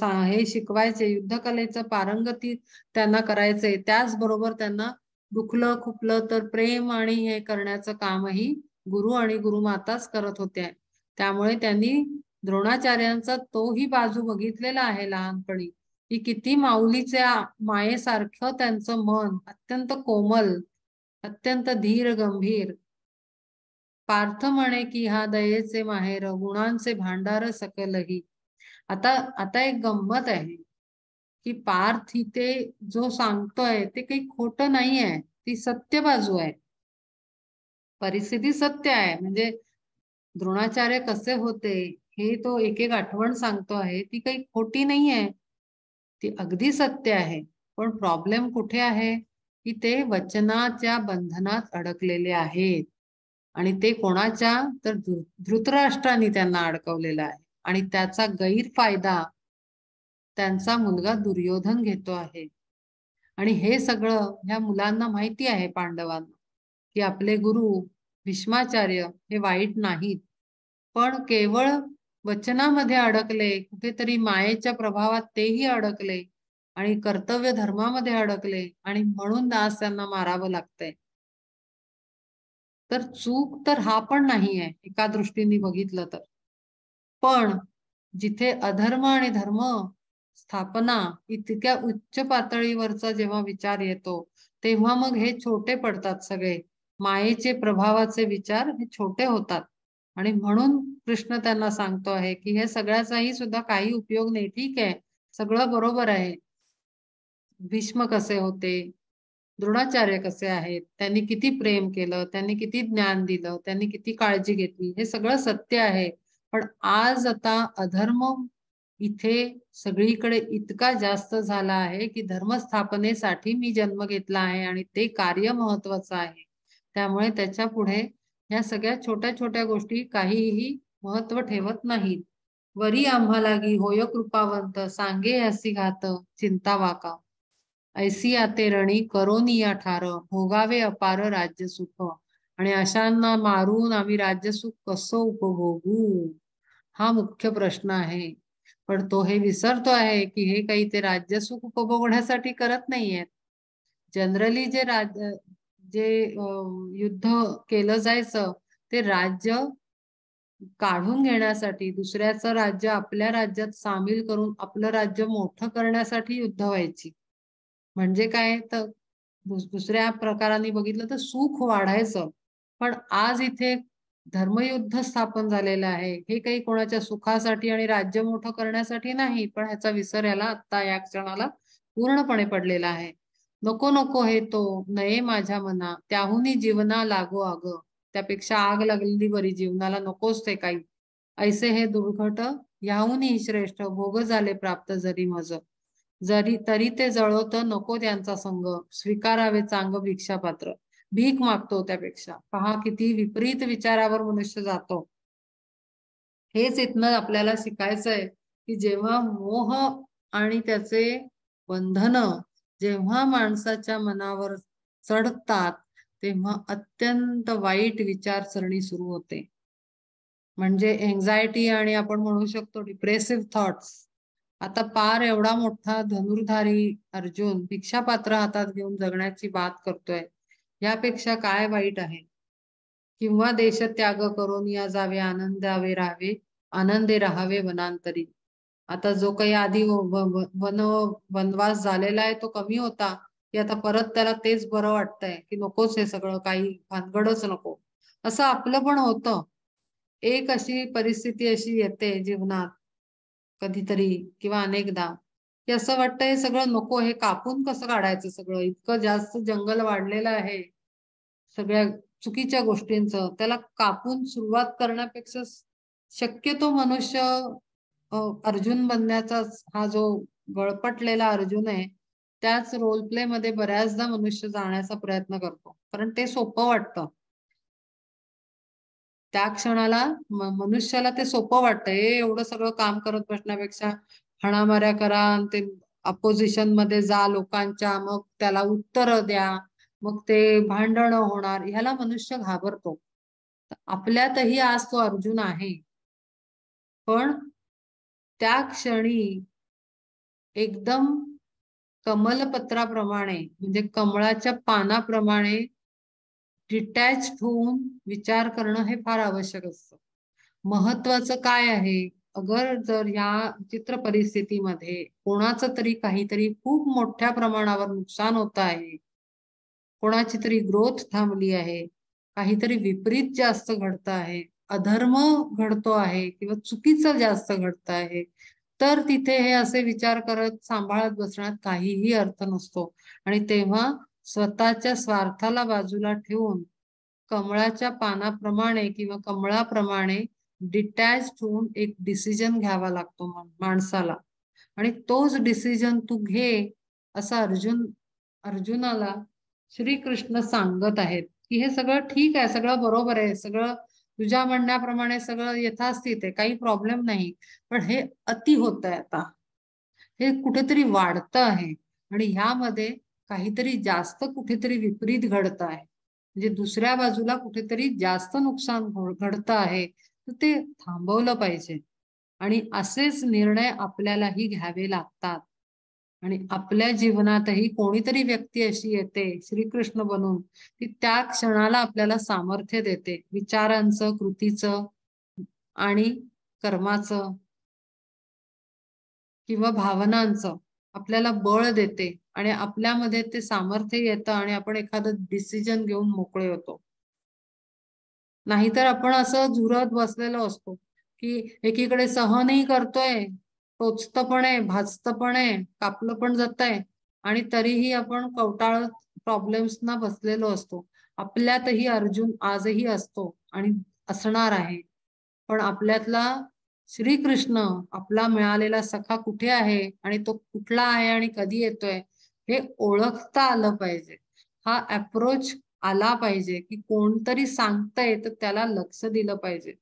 हे शिकवायचे, युद्धकलेचं पारंगती त्यांना करायचे. त्याचबरोबर त्यांना दुखलं खुपलं तर प्रेम आणि हे करण्याचं कामही गुरु आणि गुरुमाताच करत होत्या. त्यामुळे त्यांनी द्रोणाचार्यांचा तोही बाजू बघितलेला आहे लहानपणी की किती माऊलीच्या मायेसारखं त्यांचं मन अत्यंत कोमल, अत्यंत धीर गंभीर. पार्थ म्हणे की हा दयेचे माहेर गुणांचे भांडार सकलही. आता एक गंमत आहे की पार्थ इथे जो सांगतोय ते काही खोटं नाही आहे, ती सत्य बाजू आहे. परिस्थिती सत्य आहे. म्हणजे द्रोणाचार्य कसे होते हे तो एक एक आठवण सांगतो आहे, ती काही खोटी नाही आहे, ती अगदी सत्य आहे. पण प्रॉब्लेम कुठे आहे की ते वचनाच्या बंधनात अडकलेले आहेत आणि ते कोणाच्या तर धृतराष्ट्राने त्यांना अडकवलेला आहे आणि त्याचा गैरफायदा त्यांचा मुलगा दुर्योधन घेतो आहे. आणि हे सगळं ह्या मुलांना माहिती आहे, पांडवांना, की आपले गुरु भीष्माचार्य हे वाईट नाहीत, पण केवळ वचनामध्ये अडकले, कुठेतरी मायेच्या प्रभावात तेही अडकले आणि कर्तव्य धर्मामध्ये अडकले आणि म्हणून आज त्यांना मारावं लागतंय. तर चूक तर हा पण नाही आहे एका दृष्टीने बघितलं तर. पण जिथे अधर्म आणि धर्म स्थापना इतक्या उच्च पातळीवरचा जेव्हा विचार येतो तेव्हा मग हे छोटे पडतात सगळे. मायेचे प्रभावाचे विचार हे छोटे होतात आणि म्हणून कृष्ण त्यांना सांगतो आहे की हे सगळ्याचाही सुद्धा काही उपयोग नाही. ठीक आहे, सगळं बरोबर आहे. भीष्म कसे होते, द्रोणाचार्य कसे आहेत, त्यांनी किती प्रेम केलं, त्यांनी किती ज्ञान दिलं, त्यांनी किती काळजी घेतली, हे सगळं सत्य आहे. पण आज आता अधर्म इथे सगळीकडे इतका जास्त झाला आहे की धर्मस्थापनेसाठी मी जन्म घेतला आहे आणि ते कार्य महत्वाचं आहे. त्यामुळे त्याच्या पुढे ह्या सगळ्या छोट्या छोट्या गोष्टी काहीही महत्व ठेवत नाहीत. वरी आम्हा लागी होय कृपावंत सांगे असी घात चिंता वाका. ऐसी आते रणी करोनी या ठार भोगावे अपार राज्य सुख. आणि अशांना मारून आम्ही राज्यसुख कसं उपभोगू, हा मुख्य प्रश्न आहे. पण तो हे विसरतो आहे की हे काही ते राज्यसुख उपभोगण्यासाठी करत नाहीयेत. जनरली जे युद्ध केलं जायचं ते राज्य काढून घेण्यासाठी, दुसऱ्याचं राज्य आपल्या राज्यात सामील करून आपलं राज्य मोठं करण्यासाठी युद्ध व्हायची. म्हणजे काय तर दुसऱ्या प्रकाराने बघितलं तर सुख वाढायचं. पण आज इथे धर्मयुद्ध स्थापन झालेलं आहे. हे काही कोणाच्या सुखासाठी आणि राज्य मोठं करण्यासाठी नाही, पण ह्याचा विसर याला आता या क्षणाला पूर्णपणे पडलेला आहे. नको नको हे तो नये माझ्या मना, त्याहुनी जीवना लागो अग. त्यापेक्षा आग लागलेली बरी, जीवनाला नकोच ते काही. ऐसे हे दुर्घट ह्याहुनी श्रेष्ठ, भोग झाले प्राप्त जरी मज. जरी तरी ते जळवत नको त्यांचा संग, स्वीकारावे चांग भिक्षापात्र. भीक मागतो त्यापेक्षा. पहा किती विपरीत विचारावर मनुष्य जातो. हेच इथनं आपल्याला शिकायचंय की जेव्हा मोह आणि त्याचे बंधन जेव्हा माणसाच्या मनावर चढतात, तेव्हा अत्यंत वाईट विचारसरणी सुरू होते. म्हणजे एन्झायटी आणि आपण म्हणू शकतो डिप्रेसिव्ह थॉट्स. आता पार एवढा मोठा धनुर्धारी अर्जुन भिक्षापात्र हातात घेऊन जगण्याची बात करतोय. यापेक्षा काय वाईट आहे? किंवा देशत्याग करून या जावे आनंदावे राहावे, आनंदे राहावे वनांतरी. आता जो काही आधी वनवास झालेला आहे तो कमी होता, की आता परत त्याला तेच बरं वाटतंय की नकोच हे सगळं, काही भानगडच नको. असं आपलं पण होतं. एक अशी परिस्थिती अशी येते जीवनात कधीतरी किंवा अनेकदा, की असं वाटतं हे सगळं नको, हे कापून कसं काढायचं सगळं, इतकं जास्त जंगल वाढलेलं आहे सगळ्या चुकीच्या गोष्टींचं. त्याला कापून सुरुवात करण्यापेक्षा शक्यतो मनुष्य अर्जुन बनण्याचा हा जो गळपटलेला अर्जुन आहे, त्याच रोल प्ले मध्ये बऱ्याचदा मनुष्य जाण्याचा प्रयत्न करतो, कारण ते सोपं वाटतं. त्या क्षणाला मनुष्याला ते सोपं वाटतं. हे एवढं सगळं काम करत बसण्यापेक्षा हाणामाऱ्या करा आणि ते अपोजिशन मध्ये जा लोकांच्या, मग त्याला उत्तर द्या, मग ते भांडणं होणार, ह्याला मनुष्य घाबरतो. आपल्यातही आज तो अर्जुन आहे. पण त्या क्षणी एकदम कमलपत्राप्रमाणे म्हणजे कमळाच्या पानाप्रमाणे डिटॅच होऊन विचार करणं हे फार आवश्यक असतं. महत्वाचं काय आहे, अगर जर या चित्र परिस्थितीमध्ये कोणाचं तरी काहीतरी खूप मोठ्या प्रमाणावर नुकसान होत आहे, कोणाची तरी ग्रोथ थांबली आहे, काहीतरी विपरीत जास्त घडतं आहे, अधर्म घडतो आहे किंवा चुकीचं जास्त घडतं आहे, तर तिथे हे असे विचार करत सांभाळत बसण्यात काहीही अर्थ नसतो. आणि तेव्हा स्वतःच्या स्वार्थाला बाजूला ठेवून कमळाच्या पानाप्रमाणे किंवा कमळाप्रमाणे डिटॅच होऊन एक डिसिजन घ्यावा लागतो माणसाला. आणि तोच डिसिजन तू घे, असं अर्जुनाला श्रीकृष्ण सांगत आहेत की हे सगळं ठीक आहे, सगळं बरोबर आहे, सगळं तुझ्या म्हणण्याप्रमाणे सगळं यथास्थित आहे, काही प्रॉब्लेम नाही. पण हे अति होत आहे आता, हे कुठेतरी वाढतं आहे आणि ह्यामध्ये काहीतरी जास्त कुठेतरी विपरीत घडतं आहे. म्हणजे दुसऱ्या बाजूला कुठेतरी जास्त नुकसान घडतं आहे, तर ते थांबवलं पाहिजे. आणि असेच निर्णय आपल्यालाही घ्यावे लागतात. आणि आपल्या जीवनातही कोणीतरी व्यक्ती अशी येते श्रीकृष्ण बनून, ती त्या क्षणाला आपल्याला सामर्थ्य देते विचारांचं, कृतीचं आणि कर्माचं किंवा भावनांचं, आपल्याला बळ देते आणि आपल्यामध्ये ते सामर्थ्य येतं आणि आपण एखादं डिसिजन घेऊन मोकळे होतो. नाहीतर आपण असं झुरत बसलेलो असतो की एकीकडे सहनही करतोय, टोचतं पण आहे, भाजतं पण आहे, कापलं पण जातंय आणि तरीही आपण कवटाळत प्रॉब्लेम्सना बसलेलो असतो. आपल्यातही अर्जुन आजही असतो आणि असणार आहे. पण आपल्यातला श्रीकृष्ण, आपला मिळालेला सखा कुठे आहे आणि तो कुठला आहे आणि कधी येतोय, हे ओळखता आलं पाहिजे. हा अप्रोच आला पाहिजे की कोणतरी सांगतंय तर त्याला लक्ष दिलं पाहिजे.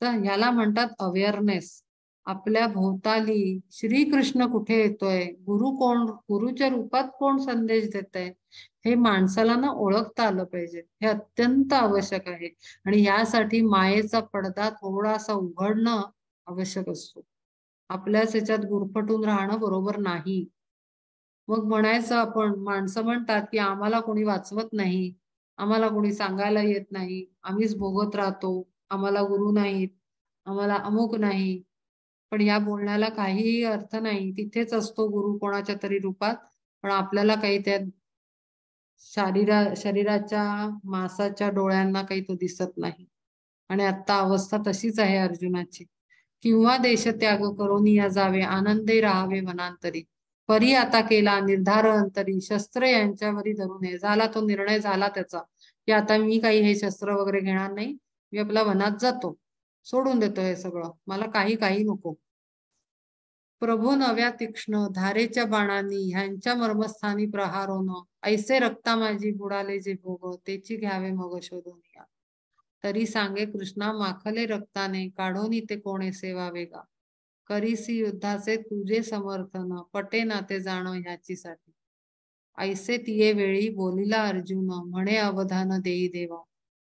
तर ह्याला म्हणतात अवेअरनेस. आपल्या भोवताली श्रीकृष्ण कुठे येतोय, गुरु कोण, गुरुच्या रूपात कोण संदेश देतंय, हे माणसाला ना ओळखता आलं पाहिजे. हे अत्यंत आवश्यक आहे. आणि यासाठी मायेचा पडदा थोडासा उघडणं आवश्यक असतो. आपल्याच ह्याच्यात गुरफटून राहणं बरोबर नाही. मग म्हणायचं आपण, माणसं म्हणतात, की आम्हाला कोणी वाचवत नाही, आम्हाला कोणी सांगायला येत नाही, आम्हीच भोगत राहतो, आम्हाला गुरु नाहीत, आम्हाला अमुक नाही. पण या बोलण्याला काहीही अर्थ नाही. तिथेच असतो गुरु कोणाच्या तरी रूपात, पण आपल्याला काही त्या शरीराच्या मांसाच्या डोळ्यांना काही तो दिसत नाही. आणि आता अवस्था तशीच आहे अर्जुनाची. किंवा देशत्याग करून जावे, आनंदे राहावे वनांतरी. परी आता केला निर्धार अंतरी, शस्त्र यांच्यावरी धरू नये. झाला तो निर्णय झाला त्याचा, की आता मी काही हे शस्त्र वगैरे घेणार नाही. मी आपल्या वनात जातो. सोडून देतो हे सगळं. मला काही काही नको. प्रभू नव्या तीक्ष्ण धारेच्या बाणांनी ह्यांच्या मर्मस्थानी प्रहार होणं. ऐसे रक्ता माझी बुडाले जे भोग, तेची घ्यावे मग शोधून या. तरी सांगे कृष्णा माखले रक्ताने, काढोनी ते कोणे सेवावे गा. करीसी युद्धाचे तुझे समर्थन, पटे ना ते जाण ह्याचीसाठी. ऐसे तिये वेळी बोलिला अर्जुन, म्हणे अवधान देई देवा.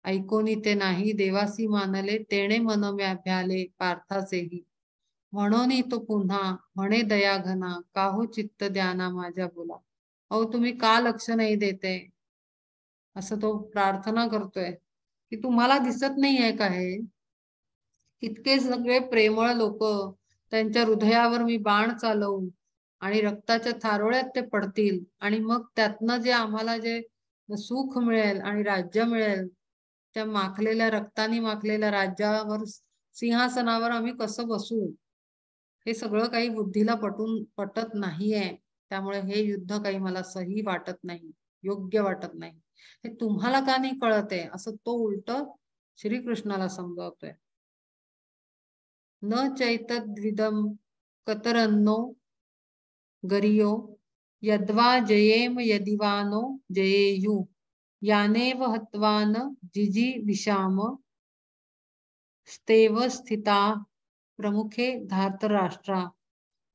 ऐकोनी ते नाही देवासी मानले, तेणे मन भ्याले पार्थाचेही. म्हणून तो पुन्हा म्हणे दया घना, काहो चित्त द्याना माझ्या बोला. अहो तुम्ही का लक्ष नाही देते, असं तो प्रार्थना करतोय, की तुम्हाला दिसत नाही आहे का हे? इतके सगळे प्रेमळ लोक, त्यांच्या हृदयावर मी बाण चालवू आणि रक्ताच्या थारोळ्यात ते पडतील, आणि मग त्यातनं जे आम्हाला जे सुख मिळेल आणि राज्य मिळेल, त्या माखलेल्या रक्तानी माखलेल्या राज्यावर, सिंहासनावर आम्ही कसं बसू, हे सगळं काही बुद्धीला पटत नाहीये. त्यामुळे हे युद्ध काही मला सही वाटत नाही, योग्य वाटत नाही. हे तुम्हाला का नाही कळत आहे, असं तो उलट श्रीकृष्णाला समजावतोय. न चैतद्विदम कतरन्नो गरियो, यद्वा जयेम यदिवानो जयेयु. यानेव हत्वान जिजी विषाम, स्तेव स्थिता प्रमुखे धार्तराष्ट्रा.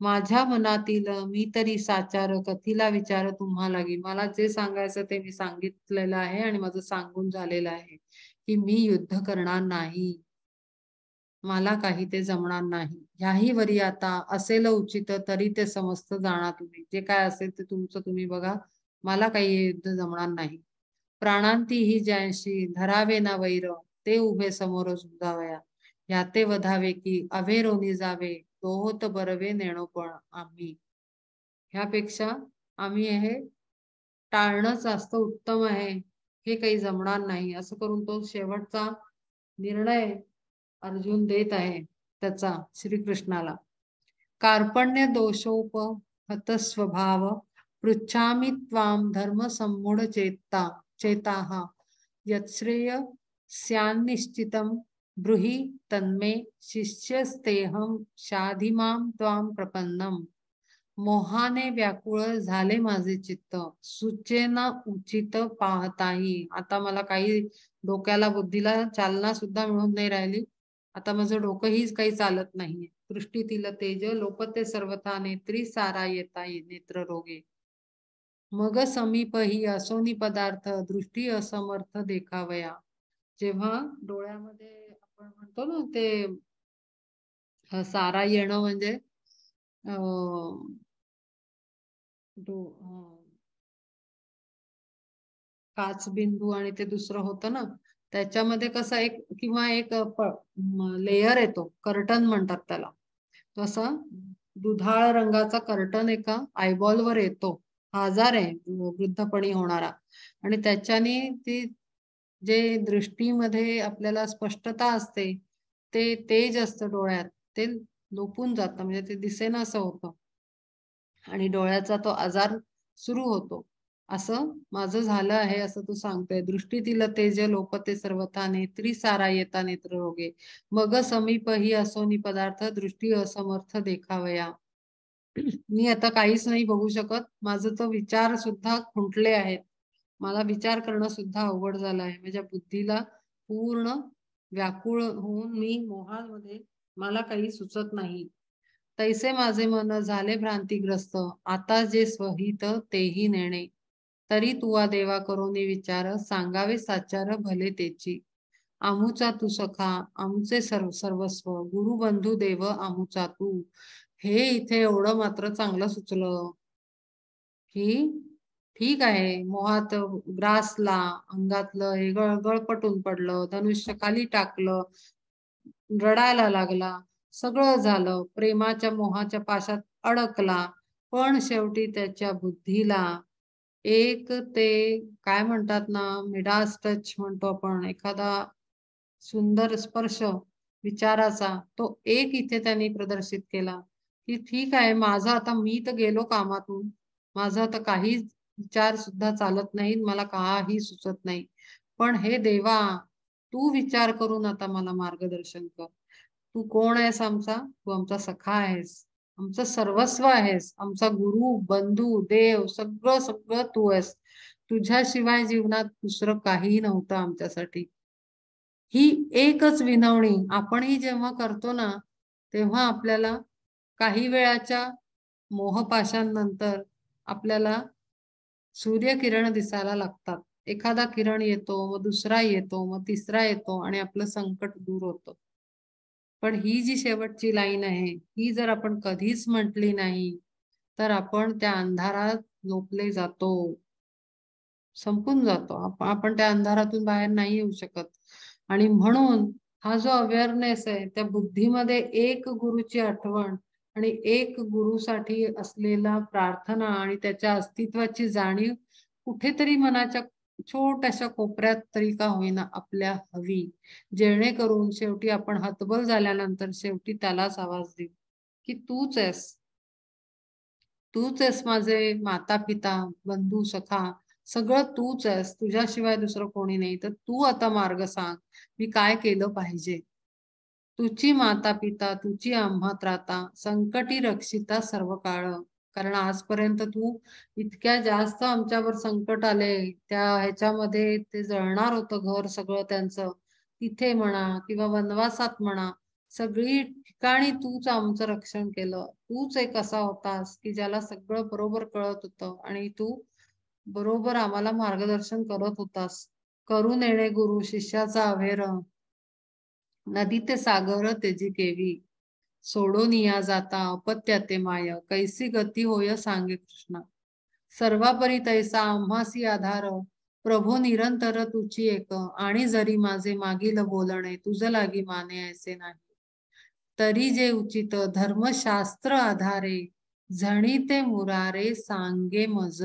माझ्या मनातील मी तरी साचार, कथीला विचार तुम्हा लागी. मला जे सांगायचं ते मी सांगितलेलं आहे आणि माझं सांगून झालेलं आहे, की मी युद्ध करणार नाही. मला काही ते जमणार नाही. ह्याही वरी आता असेल उचित, तरी ते समस्त जाणा तुम्ही. जे काय असेल ते तुमचं तुम्ही बघा. मला काही हे युद्ध जमणार नाही. प्राणांती ही ज्यांशी धरावे ना वैर, ते उभे समोर झुंजावया. ह्याते वधावे की अभेरोनी जावे, तो होत बरवे नेणो पण आम्ही. ह्यापेक्षा आम्ही हे टाळणं जास्त उत्तम आहे. हे काही जमणार नाही, असं करून तो शेवटचा निर्णय अर्जुन देत आहे त्याचा श्रीकृष्णाला. कार्पण्य दोषोपहत स्वभाव, पृच्छामि त्वाम धर्म सम्मूढ चेताः. यच्छ्रेय स्यान्निश्चितं ब्रूहि तन्मे, शिष्यस्तेहं शाधिमां त्वां प्रपन्नम. मोहाने व्याकुळ झाले माझे चित्त, सुचेना उचित पाहताही. आता मला काही डोक्याला बुद्धीला चालना सुद्धा मिळून नाही राहिली. आता माझं डोकंही काही चालत नाहीये. दृष्टीतील तेज लोपते सर्वथा, नेत्री सारा येता नेत्र रोगे. मग समीप ही असोनी पदार्थ, दृष्टी असमर्थ देखावया. जेव्हा डोळ्यामध्ये आपण म्हणतो ना ते सारा येणं, म्हणजे अं, काचबिंदू आणि ते दुसरं होतं ना, त्याच्यामध्ये कसं एक किंवा एक लेयर येतो, कर्टन म्हणतात त्याला. तसं दुधाळ रंगाचा कर्टन एका आयबॉल वर येतो, आजार आहे वृद्धपणी होणारा. आणि त्याच्याने ती जे दृष्टीमध्ये आपल्याला स्पष्टता असते, ते तेज असतं डोळ्यात, ते लोपून जातं, म्हणजे ते दिसेना असं होतं आणि डोळ्याचा तो आजार सुरू होतो. असं माझं झालं आहे, असं तू सांगतोय. दृष्टीतील तेज लोपते सर्वथा, नेत्री सारा येता नेत्र रोगे. मग समीप ही असोनी पदार्थ, दृष्टी असमर्थ देखावया. मी आता काहीच नाही बघू शकत. माझं तो विचार सुद्धा खुंटले आहेत. मला विचार करणं सुद्धा अवघड झालं आहे. माझ्या बुद्धीला पूर्ण व्याकुळ होऊन मी मोहामध्ये, मला काही सुचत नाही. तैसे माझे मन झाले भ्रांतिग्रस्त, आता जे स्वहित तेही नेणे. तरी तुवा देवा करोनी विचार, सांगावे साचार भले तेची. आमुचा तू सखा, आमचे सर्वस्व, गुरु बंधू देव आमुचा तू. हे इथे एवढं मात्र चांगलं सुचलं की ठीक आहे, मोहात ग्रासला, अंगातलं हे गळपटून पडलं, धनुष्य खाली टाकलं, रडायला लागला, सगळं झालं, प्रेमाच्या मोहाच्या पाशात अडकला. पण शेवटी त्याच्या बुद्धीला एक ते काय म्हणतात ना, मिडास टच म्हणतो आपण, एखादा सुंदर स्पर्श विचाराचा, तो एक इथे त्यांनी प्रदर्शित केला, की ठीक आहे, माझं आता मी तर गेलो कामातून. माझं आता काही विचार सुद्धा चालत नाहीत, मला काही सुचत नाही. पण हे देवा, तू विचार करून आता मला मार्गदर्शन कर. तू कोण आहेस आमचा? तू आमचा सखा आहेस. आमचं सर्वस्व आहेस. आमचा गुरु, बंधू, देव सगळं सगळं तू आहेस. तुझ्याशिवाय जीवनात दुसरं काहीही नव्हतं आमच्यासाठी. ही एकच विनवणी आपणही जेव्हा करतो ना, तेव्हा आपल्याला काही वेळाच्या मोहपाशांनंतर आपल्याला सूर्यकिरण दिसायला लागतात. एखादा किरण येतो, मग दुसरा येतो, मग तिसरा येतो आणि आपलं संकट दूर होतं. पण ही जी शेवटची लाईन आहे, ही जर आपण कधीच म्हटली नाही, तर आपण त्या अंधारात लोटले जातो. संपून जातो. आपण त्या अंधारातून बाहेर नाही येऊ शकत. आणि म्हणून हा जो अवेअरनेस आहे, त्या बुद्धीमध्ये एक गुरुची आठवण आणि एक गुरुसाठी असलेला प्रार्थना आणि त्याच्या अस्तित्वाची जाणीव कुठेतरी मनाच्या छोट्याशा कोपऱ्यात तरी का होईना आपल्या हवी. जेणेकरून शेवटी आपण हतबल झाल्यानंतर शेवटी त्यालाच आवाज देऊ, की तूच आहेस. तूच आहेस माझे माता-पिता, बंधू, सखा, सगळं तूच आहेस. तुझ्याशिवाय दुसरं कोणी नाही. तर तू आता मार्ग सांग, मी काय केलं पाहिजे? तुची माता-पिता, तुची आम्हा त्राता, संकटी रक्षिता सर्व काळ. कारण आजपर्यंत तू इतक्या जास्त आमच्यावर संकट आले, त्या ह्याच्यामध्ये ते जळणार होतं घर सगळं त्यांचं. तिथे म्हणा किंवा वनवासात म्हणा, सगळी ठिकाणी तूच आमचं रक्षण केलं. तूच एक असा होतास, की ज्याला सगळं बरोबर कळत होतं आणि तू बरोबर आम्हाला मार्गदर्शन करत होतास. करून येणे गुरु शिष्याचा अव्हेर, नदी ते सागर तेजी केवी. सोडोनिया जाता अपत्या ते माय, कैसी गती होय सांगे कृष्णा. सर्वापरी तैसा आम्हासी आधार, प्रभो निरंतर तुची एक. आणि जरी माझे मागील बोलणे तुझ लागी माने ऐसे नाही. तरी जे उचित धर्मशास्त्र आधारे, झणीते मुरारे सांगे मज.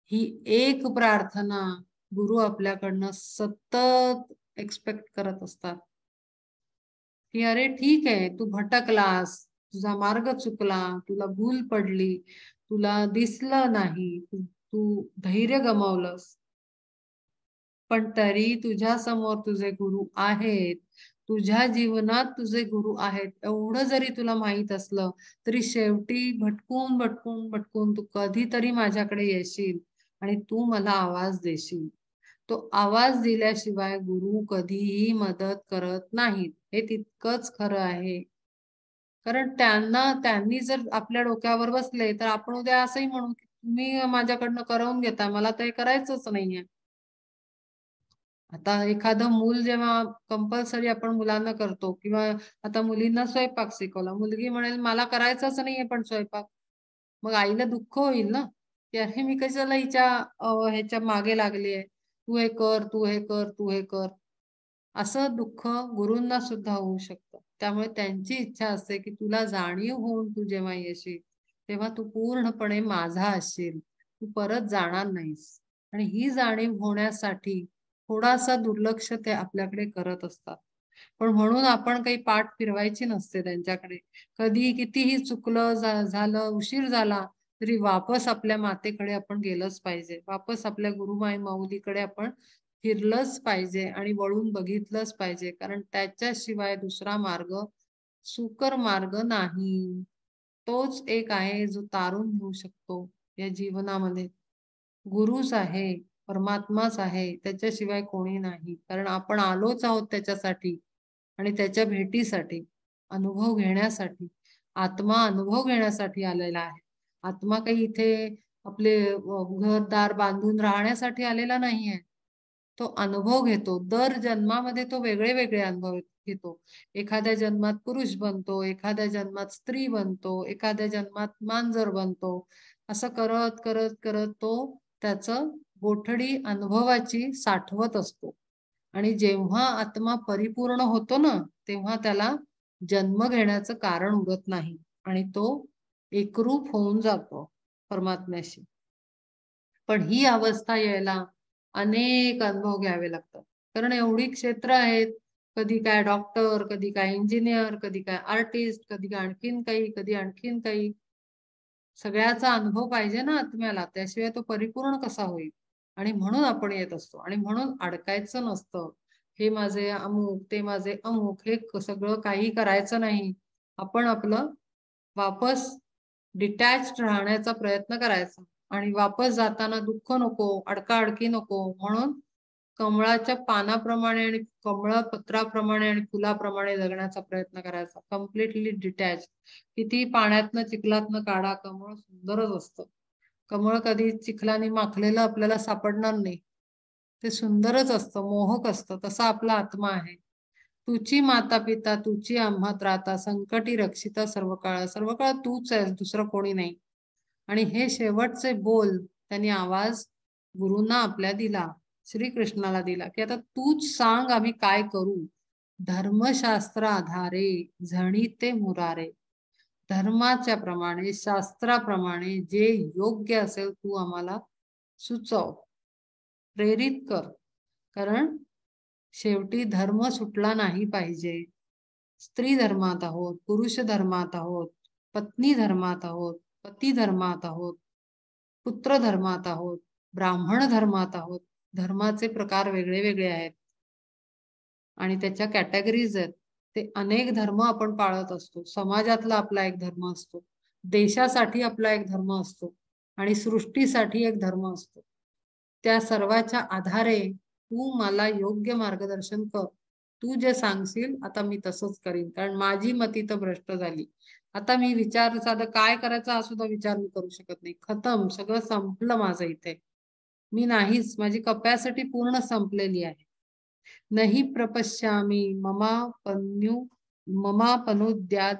ही एक प्रार्थना गुरु आपल्याकडनं सतत एक्सपेक्ट करत असतात, की अरे ठीक आहे, तू भटकलास, तुझा मार्ग चुकला, तुला भूल पडली, तुला दिसलं नाही, तू धैर्य गमावलंस, पण तरी तुझ्या समोर तुझे गुरु आहेत. तुझ्या जीवनात तुझे गुरु आहेत. एवढं जरी तुला माहीत असलं, तरी शेवटी भटकून, भटकून, भटकून तू कधीतरी माझ्याकडे येशील आणि तू मला आवाज देशील. तो आवाज दिल्याशिवाय गुरु कधीही मदत करत नाहीत. हे तितकंच खरं आहे. कारण त्यांनी जर आपल्या डोक्यावर बसले, तर आपण उद्या असंही म्हणू, की तुम्ही माझ्याकडनं करवून घेताय, मला तर हे करायचंच नाहीये. आता एखादं मूल जेव्हा कंपल्सरी आपण मुलांना करतो किंवा आता मुलींना स्वयंपाक शिकवला. मुलगी म्हणेल, "मला करायचाच नाहीये पण स्वयंपाक." मग आईला दुःख होईल ना, की "अरे मी कशाला हिच्या ह्याच्या मागे लागलीये. तू हे कर, तू हे कर, तू हे कर." असं दुःख गुरूंना सुद्धा होऊ शकतं. त्यामुळे त्यांची इच्छा असते, की तुला जाणीव होऊन तू जेव्हा येशील, तेव्हा तू पूर्णपणे माझा असशील. तू परत जाणार नाहीस. आणि ही जाणीव होण्यासाठी थोडासा दुर्लक्ष ते आपल्याकडे करत असतात. पण म्हणून आपण काही पाठ फिरवायची नसते त्यांच्याकडे. कधी कितीही चुकलं झालं, उशीर झाला, तरी वापस आपल्या मातेकडे आपण गेलंच पाहिजे. वापस आपल्या गुरुमाई माऊलीकडे आपण फिरलंच पाहिजे आणि वळून बघितलंच पाहिजे. कारण त्याच्याशिवाय दुसरा मार्ग, सुकर मार्ग नाही. तोच एक आहे जो तारून नेऊ शकतो या जीवनामध्ये. गुरुच आहे, परमात्माच आहे, त्याच्याशिवाय कोणी नाही. कारण आपण आलोच आहोत त्याच्यासाठी आणि त्याच्या भेटीसाठी. अनुभव घेण्यासाठी. आत्मा अनुभव घेण्यासाठी आलेला आहे. आत्मा काही इथे आपले घरदार बांधून राहण्यासाठी आलेला नाहीये. तो अनुभव घेतो. दर जन्मामध्ये तो वेगळे-वेगळे अनुभव घेतो. एखाद्या जन्मात पुरुष बनतो, एखाद्या जन्मात स्त्री बनतो, एखाद्या जन्मात मांजर बनतो. असं करत, करत, करत तो त्याचं गोठडी अनुभवाची साठवत असतो. आणि जेव्हा आत्मा परिपूर्ण होतो ना, तेव्हा त्याला जन्म घेण्याचं कारण उरत नाही आणि तो एकरूप होऊन जातो परमात्म्याशी. पण ही अवस्था यायला अनेक अनुभव घ्यावे लागतात. कारण एवढी क्षेत्र आहेत. कधी काय डॉक्टर, कधी काय इंजिनियर, कधी काय आर्टिस्ट, कधी काय आणखीन काही, कधी आणखीन काही. सगळ्याचा अनुभव पाहिजे ना आत्म्याला, त्याशिवाय तो परिपूर्ण कसा होईल? आणि म्हणून आपण येत असतो आणि म्हणून अडकायचं नसतं. हे माझे अमुक, ते माझे अमुक, हे सगळं काही करायचं नाही. आपण आपलं वापस डिटॅच्ड राहण्याचा प्रयत्न करायचा आणि वापस जाताना दुःख नको, अडका-अडकी नको म्हणून कमळाच्या पानाप्रमाणे आणि कमळपत्राप्रमाणे आणि फुलाप्रमाणे जगण्याचा प्रयत्न करायचा. Completely detach. किती पाण्यातनं, चिखलातनं काढा, कमळ सुंदरच असतं. कमळ कधी चिखलाने माखलेलं आपल्याला सापडणार नाही. ते सुंदरच असतं, मोहक असतं. तसा आपला आत्मा आहे. तुची माता-पिता, तुची आम्हा त्राता, संकटी रक्षिता सर्व काळ. सर्व काळ तूच आहेस, दुसरं कोणी नाही. आणि हे शेवटचे बोल त्यांनी आवाज गुरूंना आपल्या दिला, श्रीकृष्णाला दिला, की आता तूच सांग आम्ही काय करू. धर्मशास्त्र आधारे झणी ते मुरारे. धर्माच्या प्रमाणे, शास्त्राप्रमाणे जे योग्य असेल तू आम्हाला सुचव, प्रेरित कर. कारण शेवटी धर्म सुटला नाही पाहिजे. स्त्री धर्मात आहोत, पुरुष धर्मात आहोत, पत्नी धर्मात आहोत, पती धर्मात आहोत, पुत्र धर्मात आहोत, ब्राह्मण धर्मात आहोत. धर्माचे प्रकार वेगळे वेगळे आहेत आणि त्याच्या कॅटेगरीज आहेत. ते अनेक धर्म आपण पाळत असतो. समाजातला आपला एक धर्म असतो. देशासाठी आपला एक धर्म असतो आणि सृष्टीसाठी एक धर्म असतो. त्या सर्वाच्या आधारे तू मला योग्य मार्गदर्शन कर. तू जे सांगशील आता मी तसंच करीन. कारण माझी मती तर भ्रष्ट झाली. आता मी विचार साधं काय करायचा हा सुद्धा विचार मी करू शकत नाही. खतम. सगळं संपलं माझं इथे. मी नाहीच. माझी कपॅसिटी पूर्ण संपलेली आहे. नहि प्रपश्यामि ममापनुद्यात्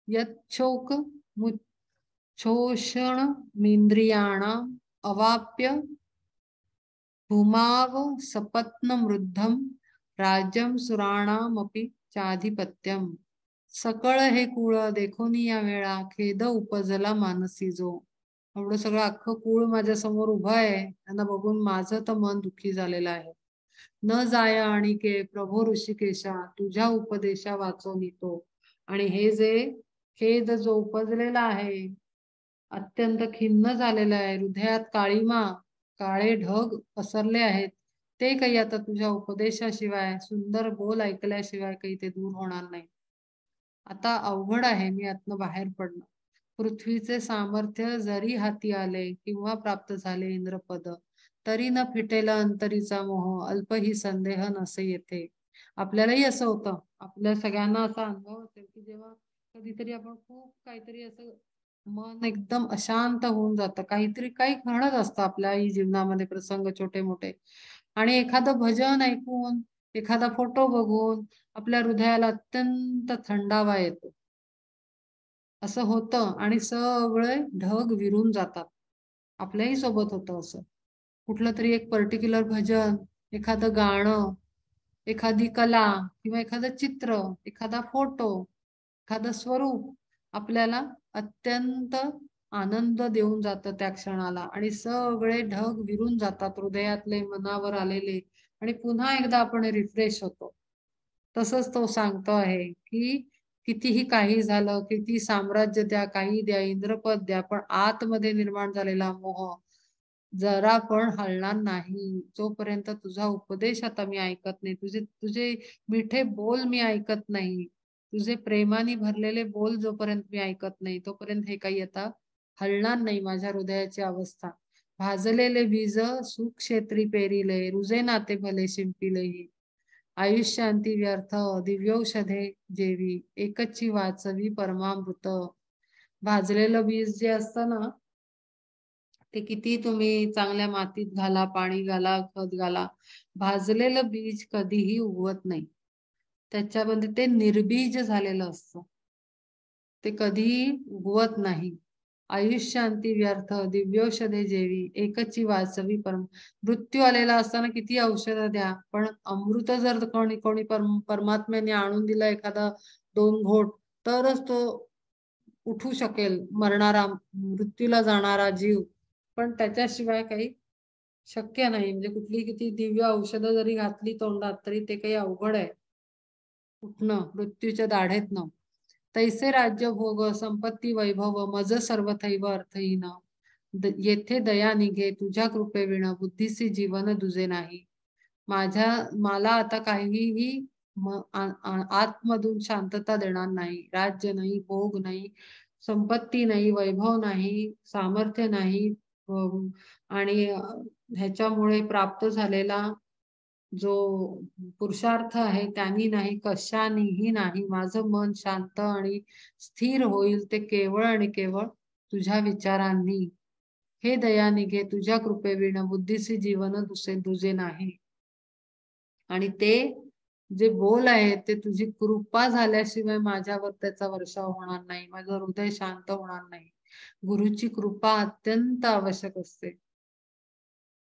यच्छोक मुच्छोषणमिन्द्रियाणाम् अवाप्य भूमाव सपत्नमृद्धं राज्यं सुराणामपि चाधिपत्यम. सकळ हे कुळ देखोनी या वेळा खेद उपजला मानसी जो. एवढं सगळं अख्खं कुळ माझ्या समोर उभं आहे. त्यांना बघून माझं तर मन दुःखी झालेलं आहे. न जाया आणिके प्रभो ऋषिकेशा तुझ्या उपदेशा वाचवणी तो. आणि हे जे खेद जो उपजलेला आहे, अत्यंत खिन्न झालेलं आहे, हृदयात काळीमा, काळे ढग पसरले आहेत, ते काही आता तुझ्या उपदेशाशिवाय, सुंदर बोल ऐकल्याशिवाय काही ते दूर होणार नाही. आता अवघड आहे मी यातनं बाहेर पडणं. पृथ्वीचे सामर्थ्य जरी हाती आले किंवा प्राप्त झाले इंद्रपद, तरी न फिटेला अंतरीचा मोह, अल्प ही संदेह नसे येथे. आपल्यालाही असं होतं. आपल्या सगळ्यांना असा अनुभव असेल की जेव्हा कधीतरी आपण खूप काहीतरी असं मन एकदम अशांत होऊन जातं. काहीतरी काही घडत असतं आपल्याही जीवनामध्ये प्रसंग छोटे-मोठे. आणि एखादं भजन ऐकून, एखादा फोटो बघून आपल्या हृदयाला अत्यंत थंडावा येतो. असं होतं आणि सगळे ढग विरून जातात. आपल्याही सोबत होतं असं. कुठलं तरी एक पर्टिक्युलर भजन, एखादं गाणं, एखादी कला किंवा एखादं चित्र, एखादा फोटो, एखादं स्वरूप आपल्याला अत्यंत आनंद देऊन जातं त्या क्षणाला आणि सगळे ढग विरून जातात हृदयातले, मनावर आलेले आणि पुन्हा एकदा आपण रिफ्रेश होतो. तसंच तो सांगतो आहे, की कितीही काही झालं, किती साम्राज्य द्या, काही द्या, इंद्रपद द्या, पण आतमध्ये निर्माण झालेला मोह जरा पण हलणार नाही. जोपर्यंत तुझा उपदेश आता मी ऐकत नाही, तुझे तुझे मिठे बोल मी ऐकत नाही, तुझे प्रेमाने भरलेले बोल जोपर्यंत मी ऐकत नाही, तोपर्यंत हे काही आता हलणार नाही माझ्या हृदयाची अवस्था. भाजलेले बीज सुक्षेत्री पेरिले, रुजे नाते भले शिंपिलेही. आयुष्यांती व्यर्थ दिव्यौषधे जेवी एकची वाचवी परमामृत. भाजलेलं बीज जे असतं ना, ते किती तुम्ही चांगल्या मातीत घाला, पाणी घाला, खत घाला, भाजलेलं बीज कधीही उगवत नाही. त्याच्यामध्ये ते निर्बीज झालेलं असतं. ते कधीही उगवत नाही. आयुष्यांती व्यर्थ दिव्यौषधे जेवी एकची वाचवी परम. मृत्यू आलेला असताना किती औषधं द्या, पण अमृत जर कोणी कोणी परमात्म्याने आणून दिलं एखादा 2 घोट, तरच तो उठू शकेल, मरणारा, मृत्यूला जाणारा जीव. पण त्याच्याशिवाय काही शक्य नाही. म्हणजे कुठली किती दिव्य औषधं जरी घातली तोंडात, तरी ते काही अवघड आहे उठणं मृत्यूच्या दाढेतनं. तैसे राज्य भोग संपत्ती वैभव मज सर्वथैव अर्थहीन. येथे दया निघे तुझ्या कृपेविण बुद्धीसी जीवन दुजे नाही. मला आता काहीही आतमधून शांतता देणार नाही. राज्य नाही, भोग नाही, संपत्ती नाही, वैभव नाही, सामर्थ्य नाही, आणि ह्याच्यामुळे प्राप्त झालेला जो पुरुषार्थ आहे त्यांनी नाही, कशानेही नाही. माझं मन शांत आणि स्थिर होईल ते केवळ आणि केवळ तुझ्या विचारांनी. हे दया निघे तुझ्या कृपेविण बुद्धीसी जीवन दुजे नाही. आणि ते जे बोल आहे ते तुझी कृपा झाल्याशिवाय माझ्यावर त्याचा वर्षाव होणार नाही. माझं हृदय शांत होणार नाही. गुरुची कृपा अत्यंत आवश्यक असते.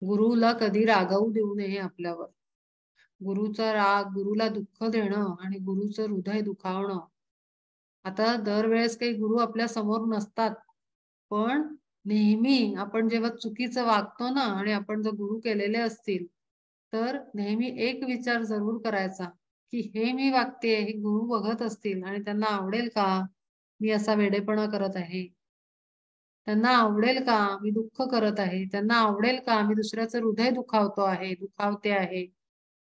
गुरुला कधी रागावू देऊ नये आपल्यावर. गुरुचा राग, गुरुला दुःख देणं आणि गुरुचं हृदय दुखावणं. आता दरवेळेस काही गुरु आपल्या समोर नसतात, पण नेहमी आपण जेव्हा चुकीचं वागतो ना आणि आपण जर गुरु केलेले असतील, तर नेहमी एक विचार जरूर करायचा, की हे मी वागते, हे गुरु बघत असतील आणि त्यांना आवडेल का मी असा वेडेपणा करत आहे? त्यांना आवडेल का मी दुःख करत आहे? त्यांना आवडेल का मी दुसऱ्याचं हृदय दुखावतो आहे, दुखावते आहे?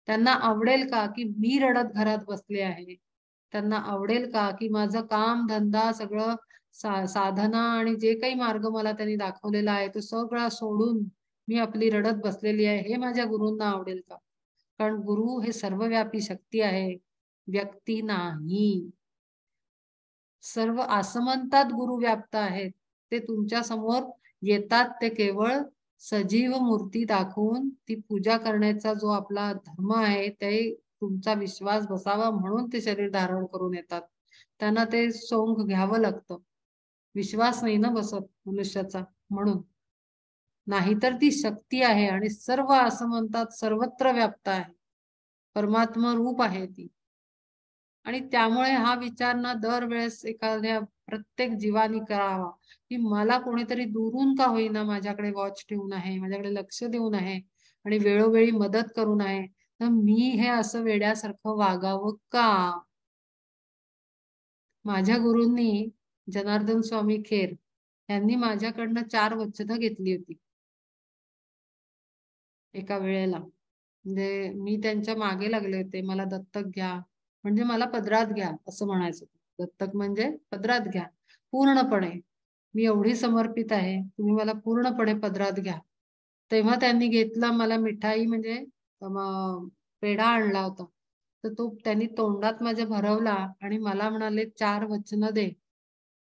त्यांना आवडेल का की मी रडत घरात बसले आहे? त्यांना आवडेल का की माझं काम, धंदा सगळं साधना आणि जे काही मार्ग मला त्यांनी दाखवलेला आहे, तो सगळा सोडून मी आपली रडत बसलेली आहे, हे माझ्या गुरूंना आवडेल का? कारण गुरु हे सर्वव्यापी शक्ती आहे, व्यक्ती नाही. सर्व आसमंतात गुरु व्याप्त आहेत. ते तुमच्या समोर येतात ते केवळ सजीव मूर्ती दाखवून ती पूजा करण्याचा जो आपला धर्म आहे, ते तुमचा विश्वास बसावा म्हणून ते शरीर धारण करून येतात. त्यांना ते सोंग घ्यावं लागतं. विश्वास नाही ना बसत मनुष्याचा म्हणून. नाहीतर ती शक्ती आहे आणि सर्व आसमंतात सर्वत्र व्याप्त आहे. परमात्मा रूप आहे ती. आणि त्यामुळे हा विचार ना दरवेळेस एखाद्या प्रत्येक जीवानी करावा, की मला कोणीतरी दुरून का होईना माझ्याकडे वॉच ठेवून आहे, माझ्याकडे लक्ष देऊन आहे आणि वेळोवेळी मदत करून आहे. तर मी हे असं वेड्यासारखं वागावं का? माझ्या गुरूंनी जनार्दन स्वामी खेर यांनी माझ्याकडनं 4 वचनं घेतली होती एका वेळेला. म्हणजे मी त्यांच्या मागे लागले होते, मला दत्तक घ्या. म्हणजे मला पदरात घ्या असं म्हणायचं. दत्तक म्हणजे पदरात घ्या पूर्णपणे. मी एवढी समर्पित आहे, तुम्ही मला पूर्णपणे पदरात घ्या. तेव्हा त्यांनी घेतला मला मिठाई म्हणजे पेढा आणला होता. तर तो त्यांनी तोंडात माझ्या भरवला आणि मला म्हणाले, "4 वचनं दे."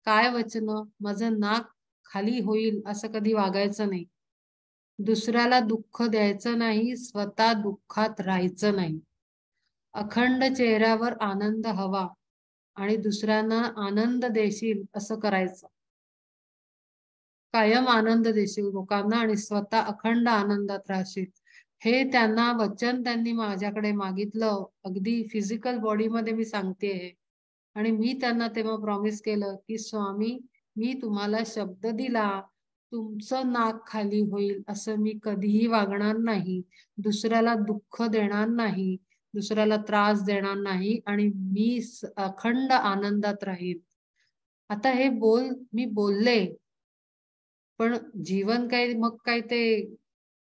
काय वचनं? माझं नाक खाली होईल असं कधी वागायचं नाही. दुसऱ्याला दुःख द्यायचं नाही, स्वतः दुःखात राहायचं नाही. अखंड चेहऱ्यावर आनंद हवा आणि दुसऱ्यांना आनंद देशील असं करायचं. कायम आनंद देशील लोकांना आणि स्वतः अखंड आनंदात राहशील. हे त्यांना वचन त्यांनी माझ्याकडे मागितलं. अगदी फिजिकल बॉडीमध्ये मी सांगते हे. आणि मी त्यांना तेव्हा प्रॉमिस केलं, की स्वामी मी तुम्हाला शब्द दिला, तुमचं नाक खाली होईल असं मी कधीही वागणार नाही. दुसऱ्याला दुःख देणार नाही, दुसऱ्याला त्रास देणार नाही आणि मी अखंड आनंदात राहील. आता हे बोल मी बोलले, पण जीवन काय मग काय ते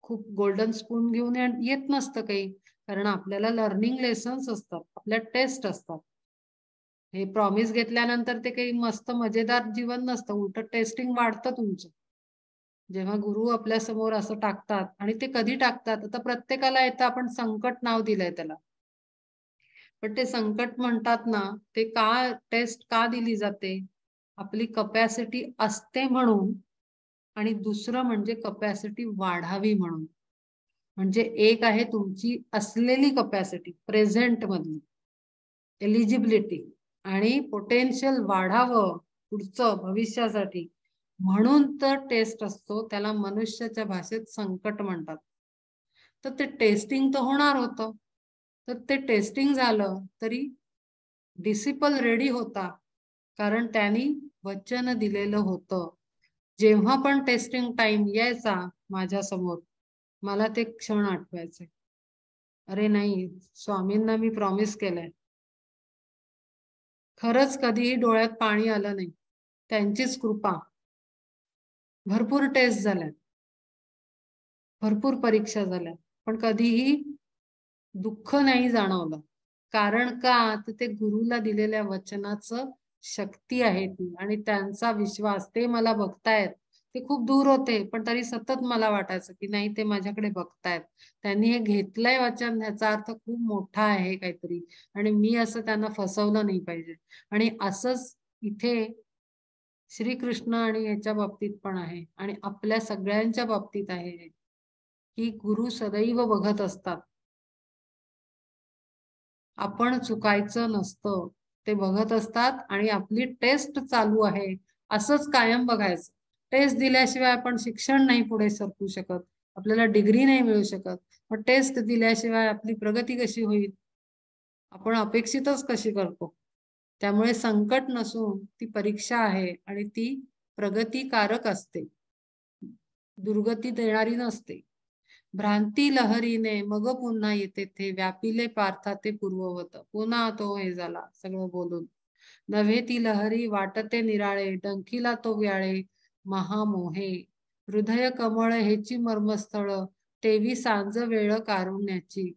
खूप गोल्डन स्पून घेऊन येत नसतं काही. कारण आपल्याला लर्निंग लेसन्स असतात, आपल्या टेस्ट असतात. हे प्रॉमिस घेतल्यानंतर ते काही मस्त मजेदार जीवन नसतं. उलटं टेस्टिंग वाढतं तुमचं. जेव्हा गुरु आपल्या समोर असं टाकतात आणि ते कधी टाकतात? आता प्रत्येकाला येतं आपण संकट नाव दिलंय त्याला. पण ते संकट म्हणतात ना, ते टेस्ट का दिली जाते? आपली कपॅसिटी असते म्हणून आणि दुसरं म्हणजे कपॅसिटी वाढावी म्हणून. म्हणजे एक आहे तुमची असलेली कपॅसिटी प्रेझेंट मधली एलिजिबिलिटी आणि पोटेन्शियल वाढावं पुढचं भविष्यासाठी म्हणून तर टेस्ट असतो. त्याला मनुष्याच्या भाषेत संकट म्हणतात. तर ते टेस्टिंग तर होणार होतं. तर ते टेस्टिंग झालं तरी डिसिपल रेडी होता. कारण त्यांनी वचन दिलेलं होतं. जेव्हा पण टेस्टिंग टाइम यायचा माझ्यासमोर, मला ते क्षण आठवायचे. अरे नाही, स्वामींना मी प्रॉमिस केलंय. खरंच कधीही डोळ्यात पाणी आलं नाही. त्यांचीच कृपा. भरपूर टेस्ट झाल्या, भरपूर परीक्षा झाल्या, पण कधीही दुःख नाही जाणवलं. कारण का? तर ते गुरुला दिलेल्या वचनाचं शक्ती आहे ती आणि त्यांचा विश्वास. ते मला बघतायत. ते खूप दूर होते, पण तरी सतत मला वाटायचं, की नाही ते माझ्याकडे बघतायत. त्यांनी हे घेतलंय वचन ह्याचा अर्थ खूप मोठा आहे काहीतरी आणि मी असं त्यांना फसवलं नाही पाहिजे. आणि असंच इथे श्रीकृष्ण आणि याच्या बाबतीत पण आहे आणि आपल्या सगळ्यांच्या बाबतीत आहे हे, की गुरु सदैव बघत असतात. आपण चुकायचं नसतं. ते बघत असतात आणि आपली टेस्ट चालू आहे असंच कायम बघायचं. टेस्ट दिल्याशिवाय आपण शिक्षण नाही पुढे सरकू शकत. आपल्याला डिग्री नाही मिळू शकत. मग टेस्ट दिल्याशिवाय आपली प्रगती कशी होईल? आपण अपेक्षितच कशी करतो? त्यामुळे संकट नसून ती परीक्षा आहे आणि ती प्रगतिकारक असते. दुर्गती देणारी नसते. भ्रांती लहरीने मग पुन्हा येते ते व्यापिले पार्था ते पूर्ववत. पुन्हा तो हे झाला सगळं बोलून. नव्हे ती लहरी वाटते निराळे डंखिला तो व्याळे महामोहे. हृदय कमळ हेची मर्मस्थळ तेवी सांज वेळ कारुण्याची.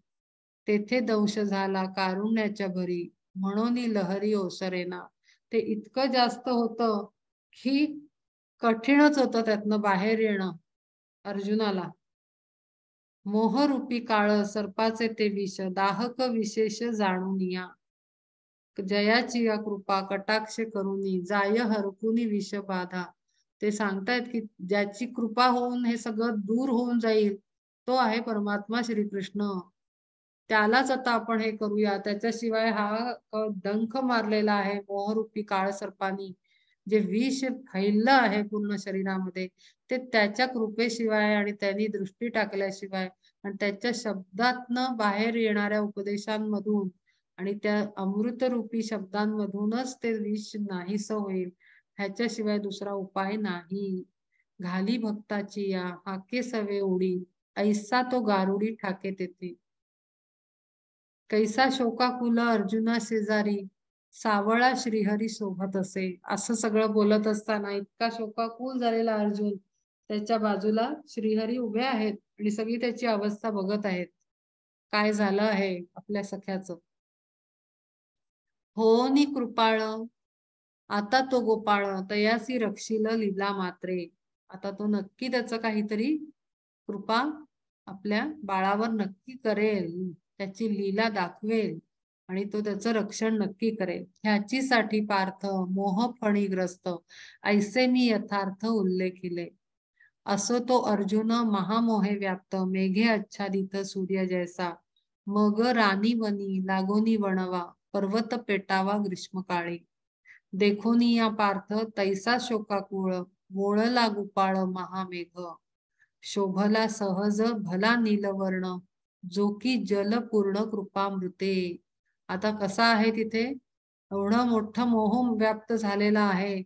तेथे दंश झाला कारुण्याच्या भरी म्हणून लहरी ओसरेना. ते इतकं जास्त होतं की कठीणच होतं त्यातनं बाहेर येणं अर्जुनाला. मोहरूपी काळ सर्पाचे ते विष दाहक विशेष जाणून या. जयाची या कृपा कटाक्ष करुनी जाय हरकुनी विष बाधा. ते सांगतायत की ज्याची कृपा होऊन हे सगळं दूर होऊन जाईल तो आहे परमात्मा श्रीकृष्ण. त्यालाच आता आपण हे करूया. त्याच्याशिवाय हा डंख मारलेला आहे मोहरूपी काळ सर्पानी. जे विष फैललं आहे पूर्ण शरीरामध्ये ते त्याच्या कृपेशिवाय आणि त्यांनी दृष्टी टाकल्याशिवाय आणि त्याच्या शब्दातनं बाहेर येणाऱ्या उपदेशांमधून आणि त्या अमृतरूपी शब्दांमधूनच ते विष नाहीसं होईल. ह्याच्याशिवाय दुसरा उपाय नाही. घाली भक्ताची या हाके सवे उडी ऐसा तो गारुडी ठाके तेथे. कैसा शोकाकुल अर्जुना शेजारी सावळा श्रीहरी सोबत असे. असं सगळं बोलत असताना इतका शोकाकुल झालेला अर्जुन त्याच्या बाजूला श्रीहरी उभे आहेत आणि सगळी त्याची अवस्था बघत आहेत. काय झालं आहे आपल्या सख्याचं. हो नि कृपाळ आता तो गोपाळ तयासी रक्षिल लीला मात्रे. आता तो नक्की त्याचं काहीतरी कृपा आपल्या बाळावर नक्की करेल. त्याची लीला दाखवेल आणि तो त्याचं रक्षण नक्की करेल. ह्याचीसाठी पार्थ मोहफणीग्रस्त ऐसे मी यथार्थ उल्लेखिले. असो तो अर्जुन महामोहे व्याप्त मेघे आच्छादित सूर्य जैसा. मग रानी वनी लागोनी वणवा पर्वत पेटावा ग्रीष्मकाळी. देखोनी या पार्थ तैसा शोकाकुळ वोळला गुपाळ महामेघ. शोभला सहज भला नीलवर्ण जो की जल पूर्ण कृपामृते. आता कसा आहे तिथे एवढं मोठं मोह व्याप्त झालेला आहे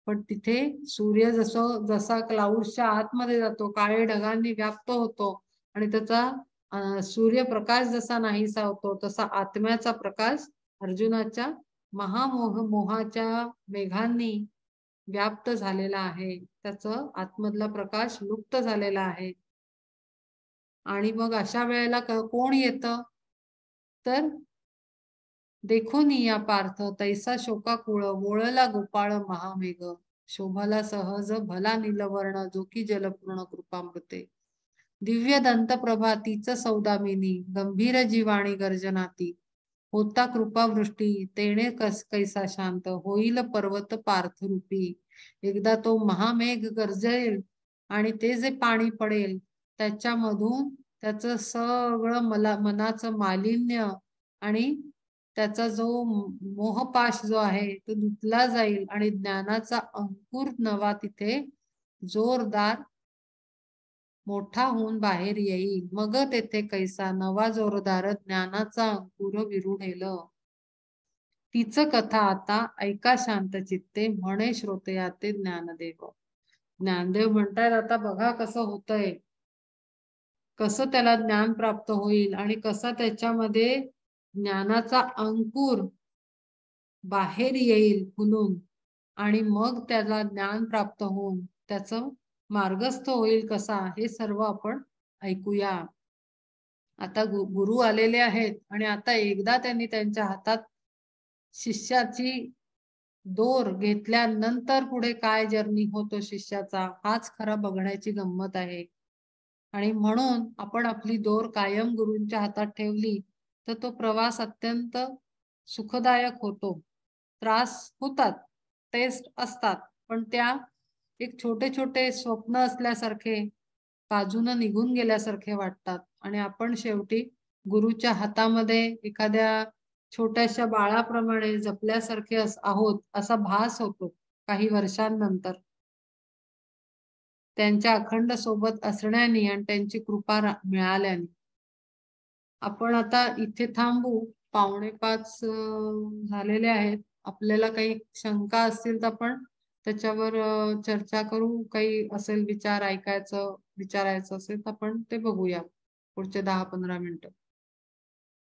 पण तिथे सूर्य जसा क्लाउडच्या आतमध्ये जातो काळे ढगांनी व्याप्त होतो आणि त्याचा सूर्यप्रकाश जसा नाहीसा होतो तसा आत्म्याचा प्रकाश अर्जुनाच्या मोहाच्या मेघांनी व्याप्त झालेला आहे. त्याचं आतमधला प्रकाश लुप्त झालेला आहे. आणि मग अशा वेळेला कोण येतं तर देखोनी या पार्थ तैसा शोकाकुळ वोळला गोपाळ महामेघ. शोभला सहज भला नीलवर्ण जो की जलपूर्ण कृपामृते. दिव्य दंत प्रभातीच सौदामिनी गंभीर जीवाणी गर्जनाती. होता कृपावृष्टी तेणे कैसा शांत होईल पर्वत पार्थरूपी. एकदा तो महामेघ गर्जेल आणि ते जे पाणी पडेल त्याच्यामधून त्याचं सगळं मनाचं मालिन्य आणि त्याचा जो मोहपाश जो आहे तो धुतला जाईल आणि ज्ञानाचा अंकुर नवा तिथे जोरदार मोठा होऊन बाहेर येईल. मग तेथे कैसा नवा जोरदार ज्ञानाचा अंकुर विरुढेल. तीच कथा आता ऐका शांत चित्ते म्हणे श्रोतयाते ज्ञानदेव. ज्ञानदेव म्हणतायत आता बघा कसं होतंय, कसं त्याला ज्ञान प्राप्त होईल आणि कसा त्याच्यामध्ये ज्ञानाचा अंकुर बाहेर येईल फुलून आणि मग त्याला ज्ञान प्राप्त होऊन त्याचं मार्गस्थ होईल कसा, हे सर्व आपण ऐकूया. आता गुरु आलेले आहेत आणि आता एकदा त्यांनी त्यांच्या हातात शिष्याची दोर घेतल्यानंतर पुढे काय जर्नी होतो शिष्याचा, हाच खरा बघण्याची गंमत आहे. आणि म्हणून आपण आपली दोर कायम गुरूंच्या हातात ठेवली तर तो प्रवास अत्यंत सुखदायक होतो. त्रास होतात, टेस्ट असतात, पण त्या एक छोटे छोटे स्वप्न असल्यासारखे बाजूनं निघून गेल्यासारखे वाटतात आणि आपण शेवटी गुरुच्या हातामध्ये एखाद्या छोट्याशा बाळाप्रमाणे जपल्यासारखे आहोत असा भास होतो काही वर्षांनंतर. त्यांच्या अखंड सोबत असण्याने आणि त्यांची कृपा मिळाल्याने. आपण आता इथे थांबू. 4:45 झालेले आहेत. आपल्याला काही शंका असतील तर आपण त्याच्यावर चर्चा करू. काही असेल विचार ऐकायचं, विचारायचं असेल तर आपण ते बघूया पुढचे 10-15 मिनिटं.